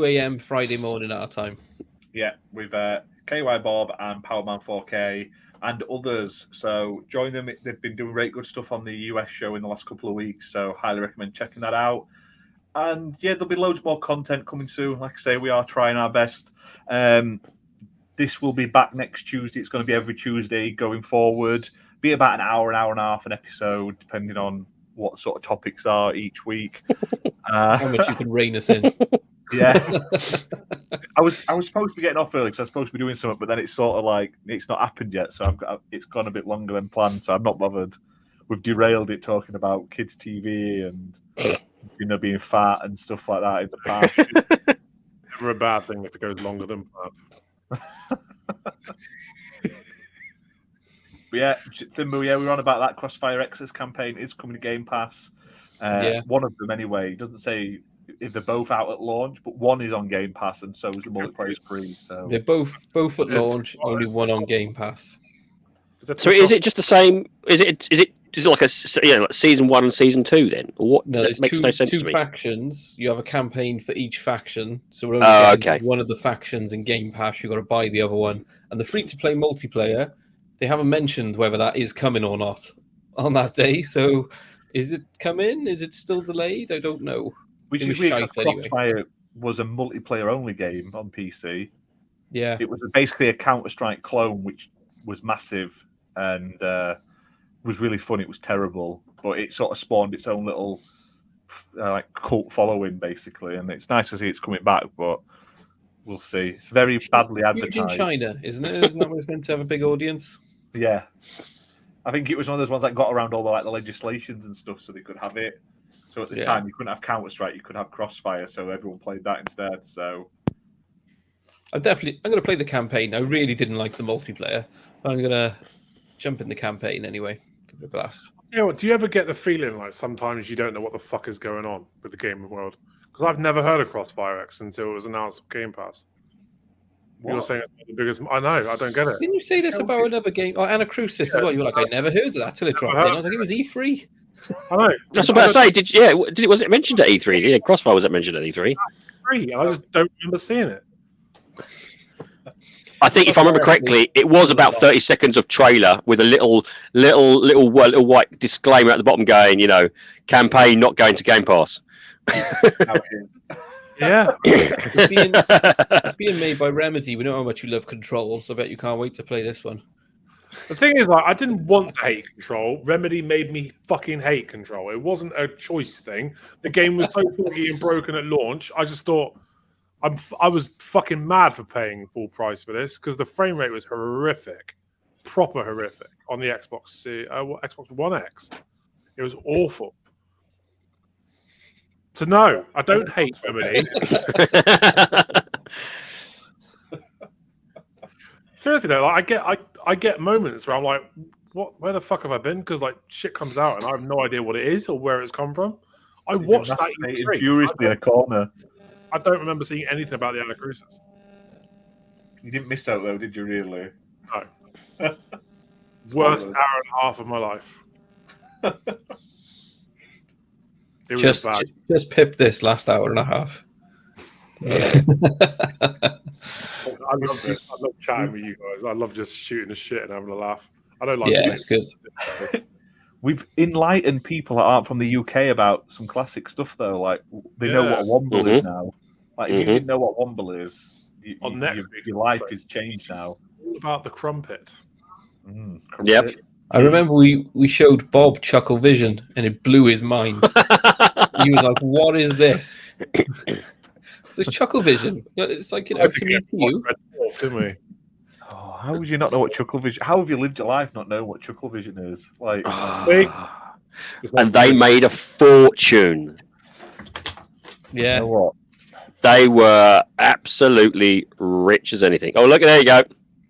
a.m. Friday morning our time. Yeah, with KY Bob and Powerman 4K and others. So join them. They've been doing very good stuff on the US show in the last couple of weeks. So highly recommend checking that out. And yeah, there'll be loads more content coming soon. Like I say, we are trying our best. This will be back next Tuesday. It's going to be every Tuesday going forward. Be about an hour and a half an episode, depending on what sort of topics are each week. How much you can rein us in. Yeah. I was supposed to be getting off early because I was supposed to be doing something, but then it's sort of like it's not happened yet, so it's gone a bit longer than planned, so I'm not bothered. We've derailed it talking about kids' TV and being fat and stuff like that in the past. Never a bad thing if it goes longer than planned. But yeah, Thimble, we're on about that. Crossfire X's campaign is coming to Game Pass. One of them anyway. It doesn't say if they're both out at launch, but one is on Game Pass and so is the multiplayer free. So they're both at launch, only one on Game Pass. So is it just the same? Is it like a like season 1 and season 2 then? Or what? No, that makes no sense to me. Two factions. You have a campaign for each faction. So we're only getting one of the factions in Game Pass. You've got to buy the other one. And the free-to-play multiplayer, they haven't mentioned whether that is coming or not on that day. So is it coming? Is it still delayed? I don't know. Which is weird. Crossfire was a multiplayer-only game on PC. Yeah. It was basically a Counter-Strike clone, which was massive and was really fun. It was terrible, but it sort of spawned its own little like cult following, basically. And it's nice to see it's coming back, but We'll see. It's very badly advertised. Huge in China, isn't it? Isn't that where it's meant to have a big audience? Yeah. I think it was one of those ones that got around all the legislations and stuff so they could have it. So at the time, you couldn't have Counter-Strike, you could have Crossfire, so everyone played that instead. So I'm going to play the campaign. I really didn't like the multiplayer, but I'm going to jump in the campaign anyway. Give it a blast. You know what, do you ever get the feeling like sometimes you don't know what the fuck is going on with the gaming world? Because I've never heard of Crossfire X until it was announced on Game Pass. What? You're saying it's the biggest... I know, I don't get it. Didn't you say this about another game? Oh, Anna Crucis as well. You were like, I never heard of that till it dropped in. I was like, it was E3. I know. That's what I was about to say. Was it mentioned at E3? Yeah, Crossfire was it mentioned at E3? I just don't remember seeing it. I think if I remember correctly, it was about 30 seconds of trailer with a little white disclaimer at the bottom going, campaign not going to Game Pass. Yeah. It's being made by Remedy. We know how much you love Control, so I bet you can't wait to play this one. The thing is, I didn't want to hate Control. Remedy made me fucking hate Control. It wasn't a choice thing. The game was so buggy and broken at launch. I just thought I was fucking mad for paying full price for this because the frame rate was horrific, proper horrific on the Xbox One X. It was awful. So no, I don't hate Remedy. Seriously though, I get moments where I'm like, where the fuck have I been? Because shit comes out and I have no idea what it is or where it's come from. I watched that furiously in a corner. I don't remember seeing anything about the Anna Crucis. You didn't miss out though, did you really? No. Worst hour and a half of my life. It was bad. Just pip this last hour and a half. I love chatting with you guys. I love just shooting the shit and having a laugh. I don't like. Yeah, it's good. We've enlightened people that aren't from the UK about some classic stuff, though. They know what a Womble is now. If you didn't know what Womble is, your life is changed now. All about the crumpet. Crumpet. Yep. I remember we showed Bob Chuckle Vision, and it blew his mind. He was like, "What is this?" So it's Chuckle Vision. It's like to me, you. Didn't we? Oh, how would you not know what Chuckle Vision? How have you lived your life not knowing what Chuckle Vision is? And they made a fortune. Yeah. You know what? They were absolutely rich as anything. Oh, look, there you go.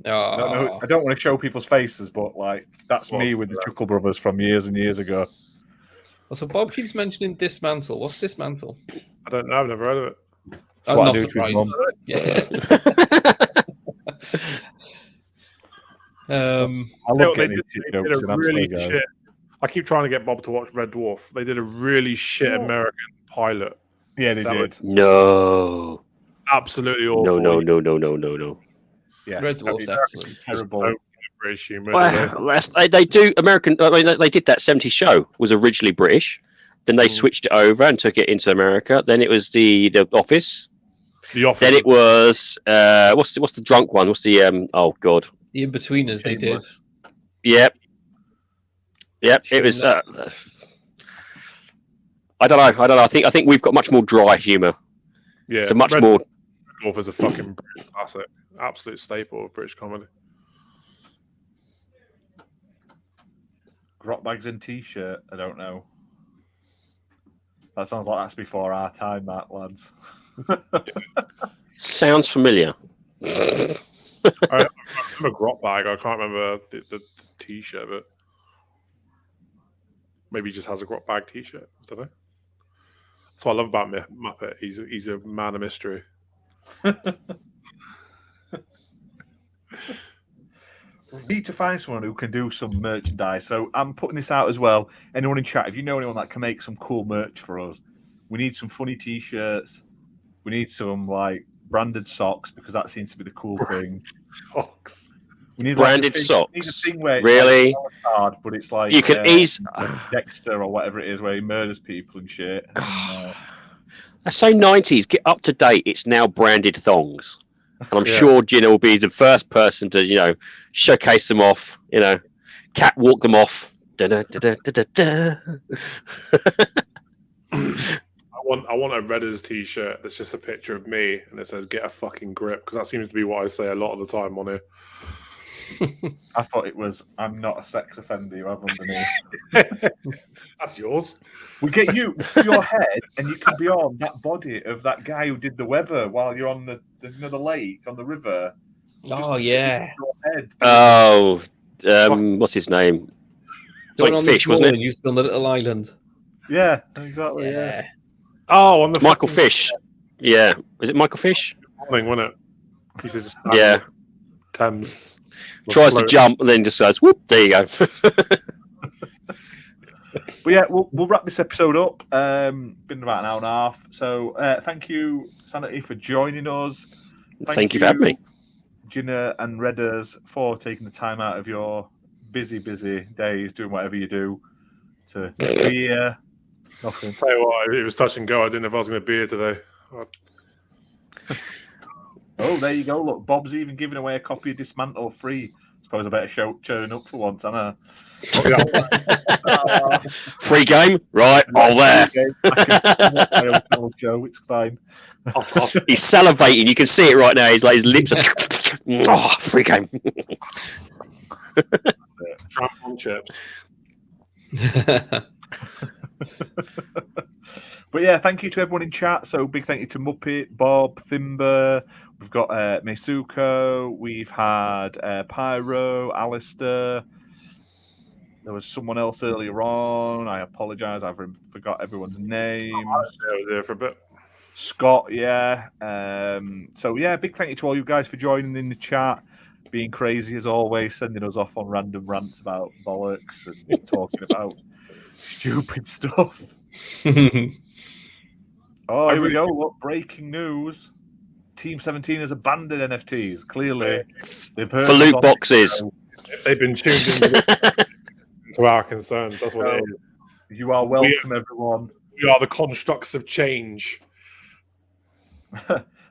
Oh. I don't want to show people's faces, but that's me with the Chuckle Brothers from years and years ago. So Bob keeps mentioning Dismantle. What's Dismantle? I don't know. I've never heard of it. I'm not surprised. Yeah. I love getting jokes and really shit. I keep trying to get Bob to watch Red Dwarf. They did a really shit American pilot. Yeah, they did. No. Absolutely awful. No. Yes. Red Dwarf's excellent. Terrible. British humor. They do American. I mean, they did that 70s show. Was originally British. Then they switched it over and took it into America. Then it was the Office. The Office. Then it was what's the drunk one? What's the oh god? The In-Betweeners they did. Yep. It was. I don't know. I think we've got much more dry humour. Yeah, it's a much more. Red Dwarf is a fucking British classic, absolute staple of British comedy. Grot bags and t-shirt. I don't know. That sounds like that's before our time, that lads. Sounds familiar. I remember Grot bag. I can't remember the t-shirt, but maybe he just has a Grot bag t-shirt. I don't know. That's what I love about Muppet. He's a man of mystery. We need to find someone who can do some merchandise. So I'm putting this out as well. Anyone in chat, if you know anyone that can make some cool merch for us, we need some funny t-shirts. We need some branded socks because that seems to be the cool thing. Socks. We need branded socks. We need a thing where it's really hard, but it's like you can ease Dexter or whatever it is, where he murders people and shit. That's so 90s. Get up to date. It's now branded thongs. And I'm sure Ginna will be the first person to, showcase them off, catwalk them off. Da, da, da, da, da, da. I want a Redders t-shirt that's just a picture of me and it says "Get a fucking grip" because that seems to be what I say a lot of the time on here. I thought it was "I'm not a sex offender." You have underneath. That's yours. We get your head, and you can be on that body of that guy who did the weather while you're on the lake on the river. Oh yeah. Your head. Oh, what's his name? It's like Fish, wasn't it? Used on the little island. Yeah, exactly. Yeah. Oh, on the Michael Fish. Yeah, was it Michael Fish? Morning, wasn't it? He says, Yeah. Thames. Tries to jump and then just goes, whoop, there you go. But yeah, we'll wrap this episode up. Been about an hour and a half. So thank you, Sanity, for joining us. Thank you for having me. Ginna and Redders, for taking the time out of your busy days, doing whatever you do to be here. Nothing. Tell you what, it was touch and go. I didn't know if I was going to be here today. Oh, there you go. Look, Bob's even giving away a copy of Dismantle free. Suppose I better turn up for once, I know. Free game? Right, all there. Joe, it's fine. He's salivating. You can see it right now. He's like, his lips are... Oh, free game. Trump on chips. But yeah, thank you to everyone in chat. So big thank you to Muppet, Bob, Thimber. We've got Mesuko. We've had Pyro, Alistair. There was someone else earlier on. I apologise. I've forgot everyone's names. I was there for a bit. Scott, yeah. So yeah, big thank you to all you guys for joining in the chat, being crazy as always, sending us off on random rants about bollocks and talking about stupid stuff. Oh, here we go. Look, breaking news. Team 17 has abandoned NFTs. Clearly, they've heard for loot boxes. They've been tuned into our concerns. That's what it is. You are welcome, everyone. We are the constructs of change.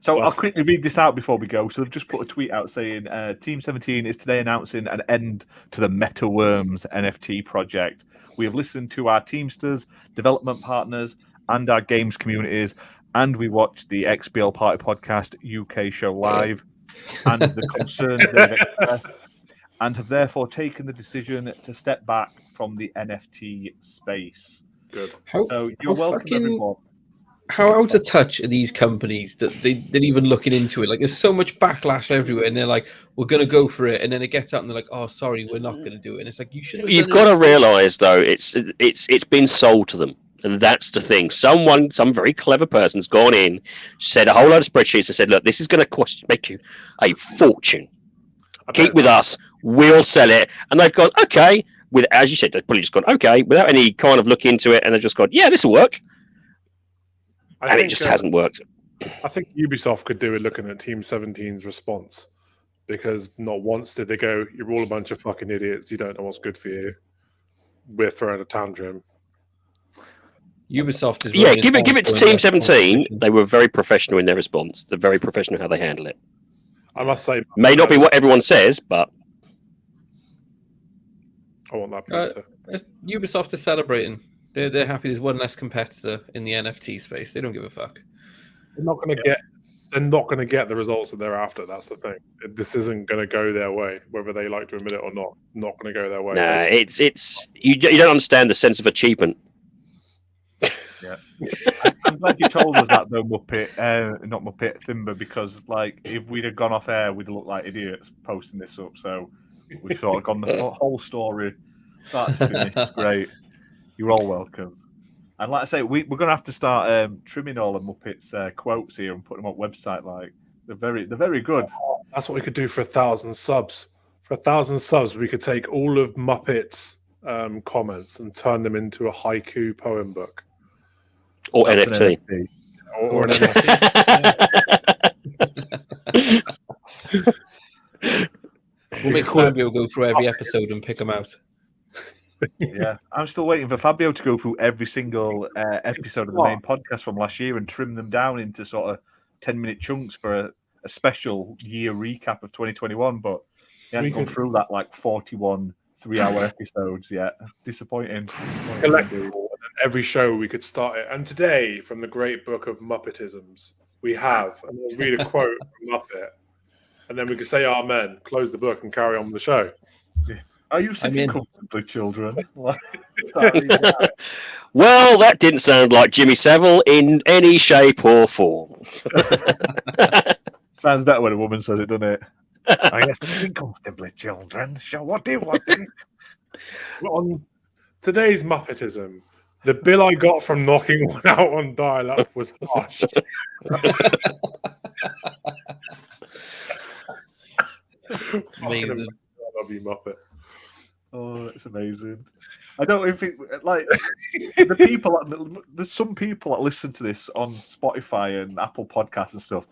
So I'll quickly read this out before we go. So they've just put a tweet out saying Team 17 is today announcing an end to the MetaWorms NFT project. We have listened to our Teamsters, development partners, and our games communities, and we watched the XBL Party Podcast UK show live, and the concerns they've expressed, and have therefore taken the decision to step back from the NFT space. Good. So you're welcome, everyone. How out of touch are these companies that they're even looking into it? Like, there's so much backlash everywhere, and they're like, "We're going to go for it," and then it gets out, and they're like, "Oh, sorry, we're not going to do it." And it's like, you should. You've got to realise, though, it's been sold to them, and that's the thing. Some very clever person's gone in, said a whole lot of spreadsheets, and said, "Look, this is going to make you a fortune. Keep with us. We'll sell it." And they've gone, "Okay." As you said, they've probably just gone, "Okay," without any kind of look into it, and they've just gone, "Yeah, this will work." And it just hasn't worked. I think Ubisoft could do with looking at Team 17's response, because not once did they go, "You're all a bunch of fucking idiots. You don't know what's good for you. We're throwing a tantrum." Ubisoft is give it to Team 17. They were very professional in their response. They're very professional how they handle it. I must say, may not be what everyone says, but I want that pizza. Ubisoft is celebrating. They're happy there's one less competitor in the NFT space. They don't give a fuck. They're not going to get the results that they're after. That's the thing. This isn't going to go their way, whether they like to admit it or not. Not going to go their way. No, it's you don't understand the sense of achievement. Yeah, I'm glad you told us that though, Muppet, not Muppet, Thimber, because like if we'd have gone off air, we'd look like idiots posting this up. So we've sort of gone the whole story, start to finish. It's great. You're all welcome. And like I say, we're going to have to start trimming all of Muppet's quotes here and put them on website. Like they're very good. That's what we could do for 1,000 subs. For 1,000 subs, we could take all of Muppet's comments and turn them into a haiku poem book. Or NFT. Or an NFT. We'll make Fabio go through every episode and pick them out. Yeah, I'm still waiting for Fabio to go through every single episode of the main podcast from last year and trim them down into sort of 10-minute chunks for a special year recap of 2021. But he hasn't gone through that like 41 3-hour episodes yet. Disappointing. Collectible, and then every show we could start it. And today, from the great book of Muppetisms, we have, and we'll read a quote from Muppet, and then we could say amen, close the book, and carry on with the show. Yeah. Are you sitting comfortably, children? Well, that didn't sound like Jimmy Savile in any shape or form. Sounds better when a woman says it, doesn't it? I guess sitting comfortably, children. So what do you want? On today's Muppetism, the bill I got from knocking one out on dial-up was harsh. Amazing. I love you, Muppet. Oh, it's amazing. I don't know if it like the people. There's some people that listen to this on Spotify and Apple Podcasts and stuff.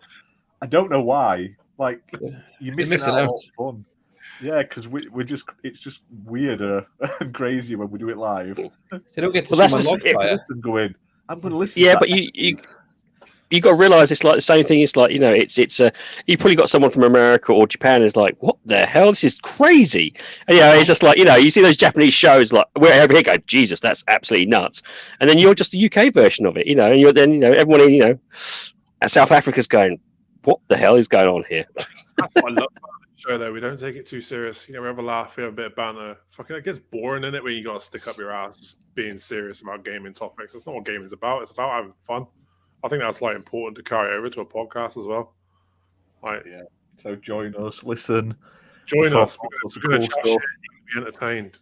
I don't know why. Like you're missing out on fun. Yeah, because it's just weirder and crazier when we do it live. They don't get to see my log and go in. I'm going to listen. Yeah, to but you got to realize it's like the same thing. It's like it's you probably got someone from America or Japan is like, what the hell? This is crazy. And it's just like you see those Japanese shows like we're over here going, Jesus, that's absolutely nuts. And then you're just the UK version of it, and you're then everyone at South Africa's going, what the hell is going on here? That's what I love about the show, though. We don't take it too serious. We have a laugh, we have a bit of banter. Fucking, it gets boring in it when you got to stick up your ass just being serious about gaming topics. That's not what gaming is about. It's about having fun. I think that's important to carry over to a podcast as well. So join us, listen, join us. We're going to chat shit. You can be entertained.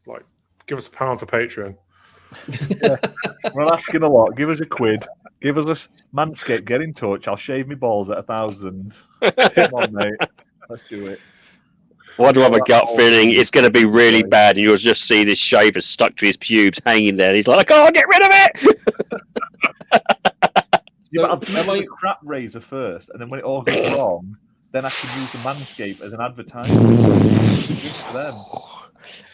Give us £1 for Patreon. Yeah. We're not asking a lot. Give us a quid. Give us a Manscaped. Get in touch. I'll shave my balls at 1,000. Come on, mate. Let's do it. Why do I have a gut feeling it's going to be really bad, and you'll just see this shaver stuck to his pubes, hanging there. And he's like, "I can't get rid of it." Yeah, but I'll do it with a crap razor first, and then when it all goes wrong, then I can use the Manscaped as an advertisement for them.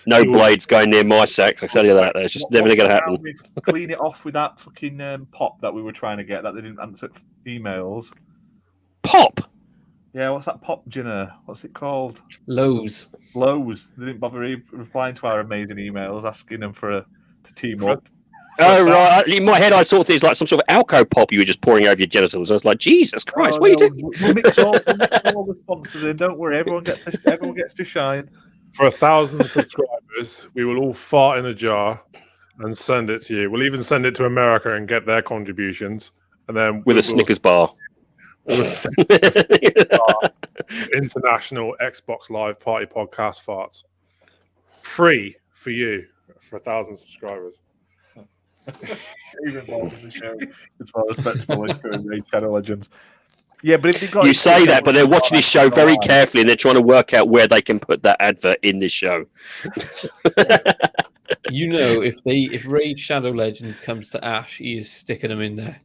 No blades going near my sack. I tell you that. It's just never going to happen. Clean it off with that fucking pop that we were trying to get that they didn't answer emails. Pop? Yeah, what's that pop, Ginna? What's it called? Lowe's. They didn't bother replying to our amazing emails, asking them to team up. Oh, right. In my head, I saw things like some sort of Alco pop you were just pouring over your genitals. I was like, Jesus Christ, what are you doing? We'll mix all the sponsors in. Don't worry. Everyone gets to shine. For 1,000 subscribers, we will all fart in a jar and send it to you. We'll even send it to America and get their contributions. And then with a Snickers bar. International Xbox Live Party Podcast farts. Free for you for 1,000 subscribers. Even involved in the show as well as respectable channel legends. Yeah, but if you say that, but they're watching this show very carefully and they're trying to work out where they can put that advert in this show. If Raid Shadow Legends comes to Ash, he is sticking them in there.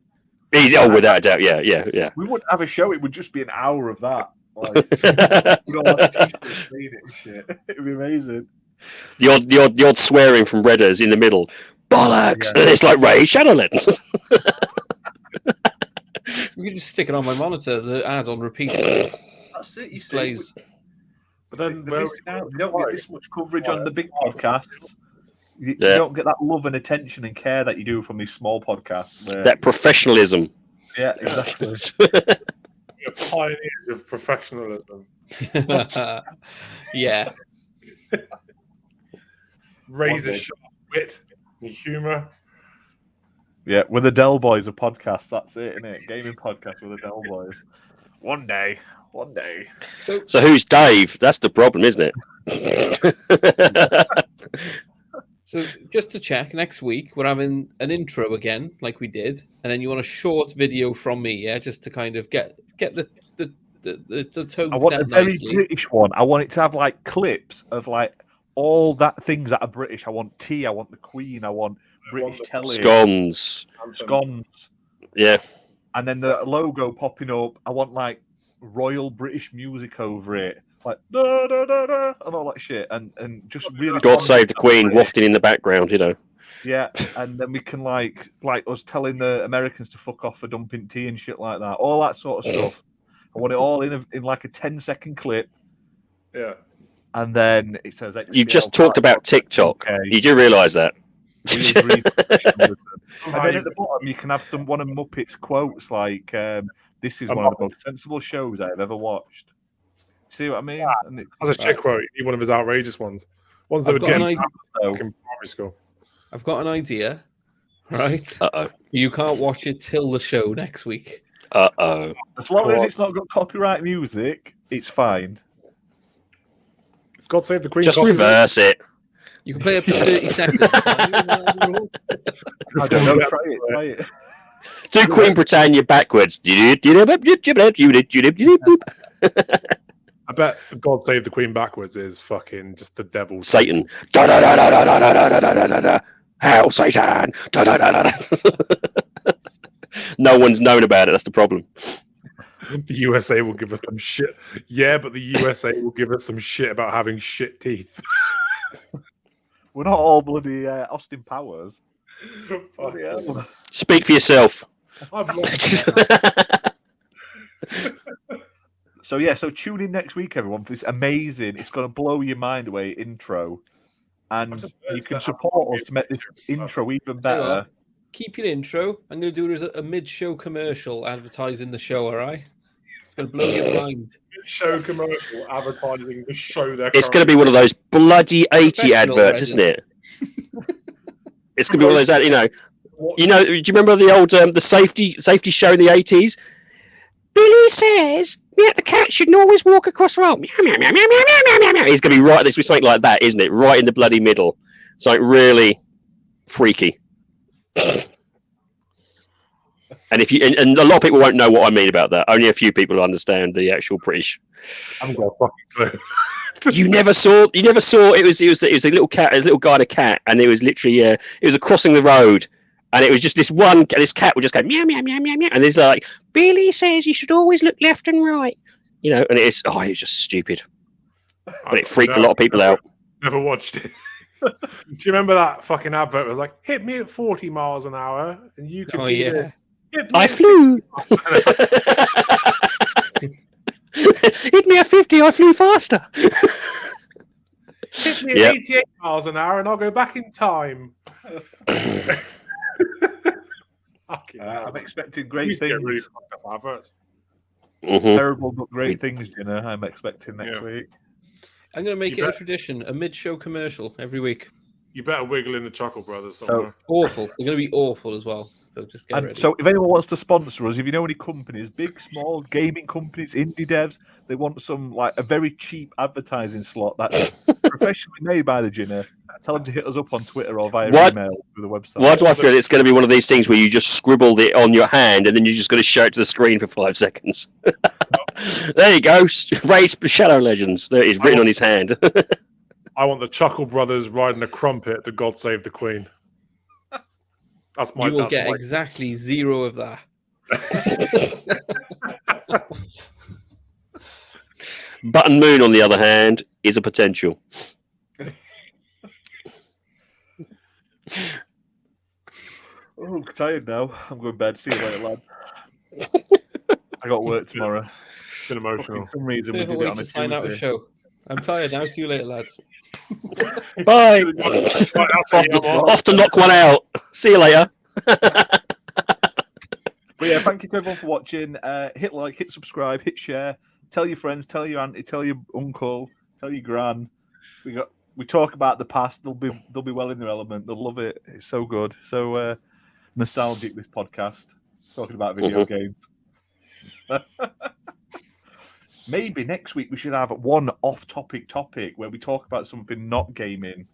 Without a doubt, yeah. We wouldn't have a show; it would just be an hour of that. It'd be amazing. The odd swearing from Redders in the middle. Bollocks! Yeah. And it's like Raid Shadowlands. We can just stick it on my monitor. The ad on repeat. That's it. Displays. But then you don't get this much coverage on the big podcasts. You don't get that love and attention and care that you do from these small podcasts. That professionalism. Yeah, exactly. You're pioneers of professionalism. Yeah. Razor sharp wit and humour. Yeah, with the Del Boys, a podcast. That's it, isn't it? Gaming podcast with the Del Boys. One day. So who's Dave? That's the problem, isn't it? So just to check, next week we're having an intro again, like we did, and then you want a short video from me, yeah, just to kind of get the tone. I want set a very nicely. British one. I want it to have like clips of like all that things that are British. I want tea. I want the Queen. I want British telly. Scones. Yeah. And then the logo popping up. I want like royal British music over it. Like da, da, da, da, and all that shit, and just really. God save the Queen wafting in the background, Yeah, and then we can like us telling the Americans to fuck off for dumping tea and shit like that, all that sort of stuff. I want it all in like a 10-second clip. Yeah, and then it says. You just talked about TikTok. Okay. You do realise that? We agree. And then at the bottom, you can have one of Muppet's quotes like, "This is one of the most sensible shows I've ever watched." See what I mean? As a chick quote, one of his outrageous ones. Ones that would get in primary school. I've got an idea, right? Uh-oh. You can't watch it till the show next week. Uh-oh. As long as it's not got copyright music, it's fine. It's God Save the Queen. Just reverse it. You can play up to 30 seconds. I don't know. Try it. Do Queen Britannia backwards. I bet God Save the Queen backwards is fucking just the devil. Satan. Hail Satan. No one's known about it. That's the problem. The USA will give us some shit. Yeah, but the USA will give us some shit about having shit teeth. We're not all bloody Austin Powers. Speak for yourself. So tune in next week, everyone, for this amazing, it's going to blow your mind away intro. And you can support us to make this intro even better. Keep your intro. I'm going to do it as a mid-show commercial advertising the show, all right? It's going to blow your mind. Mid-show commercial advertising the show. It's going to be one of those bloody 80 adverts, isn't it? It's going to be one of those, do you remember the old the safety show in the 80s? Billy says the cat shouldn't always walk across the road. He's going to be right. This will be something like that, isn't it? Right in the bloody middle. It's like really freaky. And and a lot of people won't know what I mean about that. Only a few people understand the actual British. I haven't got a fucking clue. You never saw. It was a little cat. It was a little guy and a cat, and it was literally it was crossing the road. And it was just this cat would just go meow, meow, meow, meow, meow. And it's like, Billy says you should always look left and right. And it's just stupid. But it freaked a lot of people out. Never watched it. Do you remember that fucking advert? It was like, hit me at 40 miles an hour and you can I flew. Hit me at 50, I flew faster. Hit me at 88 miles an hour and I'll go back in time. I'm expecting great things. Really Terrible but great things, Ginna. I'm expecting next week. I'm going to make it a tradition, a mid-show commercial every week. You better wiggle in the Chuckle Brothers somewhere. Awful. They're going to be awful as well. So just get ready. So if anyone wants to sponsor us, if you know any companies, big, small, gaming companies, indie devs, they want some a very cheap advertising slot that's professionally made by the Ginna, tell them to hit us up on Twitter or via email through the website. Why do I feel it's going to be one of these things where you just scribbled it on your hand and then you're just going to show it to the screen for 5 seconds? There you go. Race Shadow Legends. There it is, written on his hand. I want the Chuckle Brothers riding a crumpet to God Save the Queen. You will get exactly 0 of that. Button Moon, on the other hand, is a potential. Oh, I'm tired now. I'm going to bed. See you later, lads. I got work tomorrow. It's been emotional. For some reason, we did it on a sign out a show. I'm tired now. See you later, lads. Bye. Off to knock one out. See you later. But yeah, thank you to everyone for watching. Hit like, hit subscribe, hit share. Tell your friends, tell your auntie, tell your uncle, tell your gran. We talk about the past. They'll be well in their element. They'll love it. It's so good. So nostalgic, this podcast. Talking about video games. Maybe next week we should have one off-topic topic where we talk about something not gaming.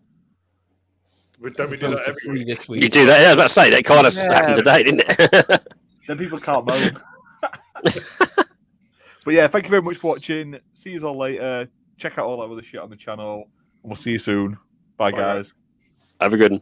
Don't we do that every this week? You do that? Yeah, I was about to say that kind of happened today, didn't it? Then people can't moan. But yeah, thank you very much for watching. See you all later. Check out all our other shit on the channel. And we'll see you soon. Bye guys. Have a good one.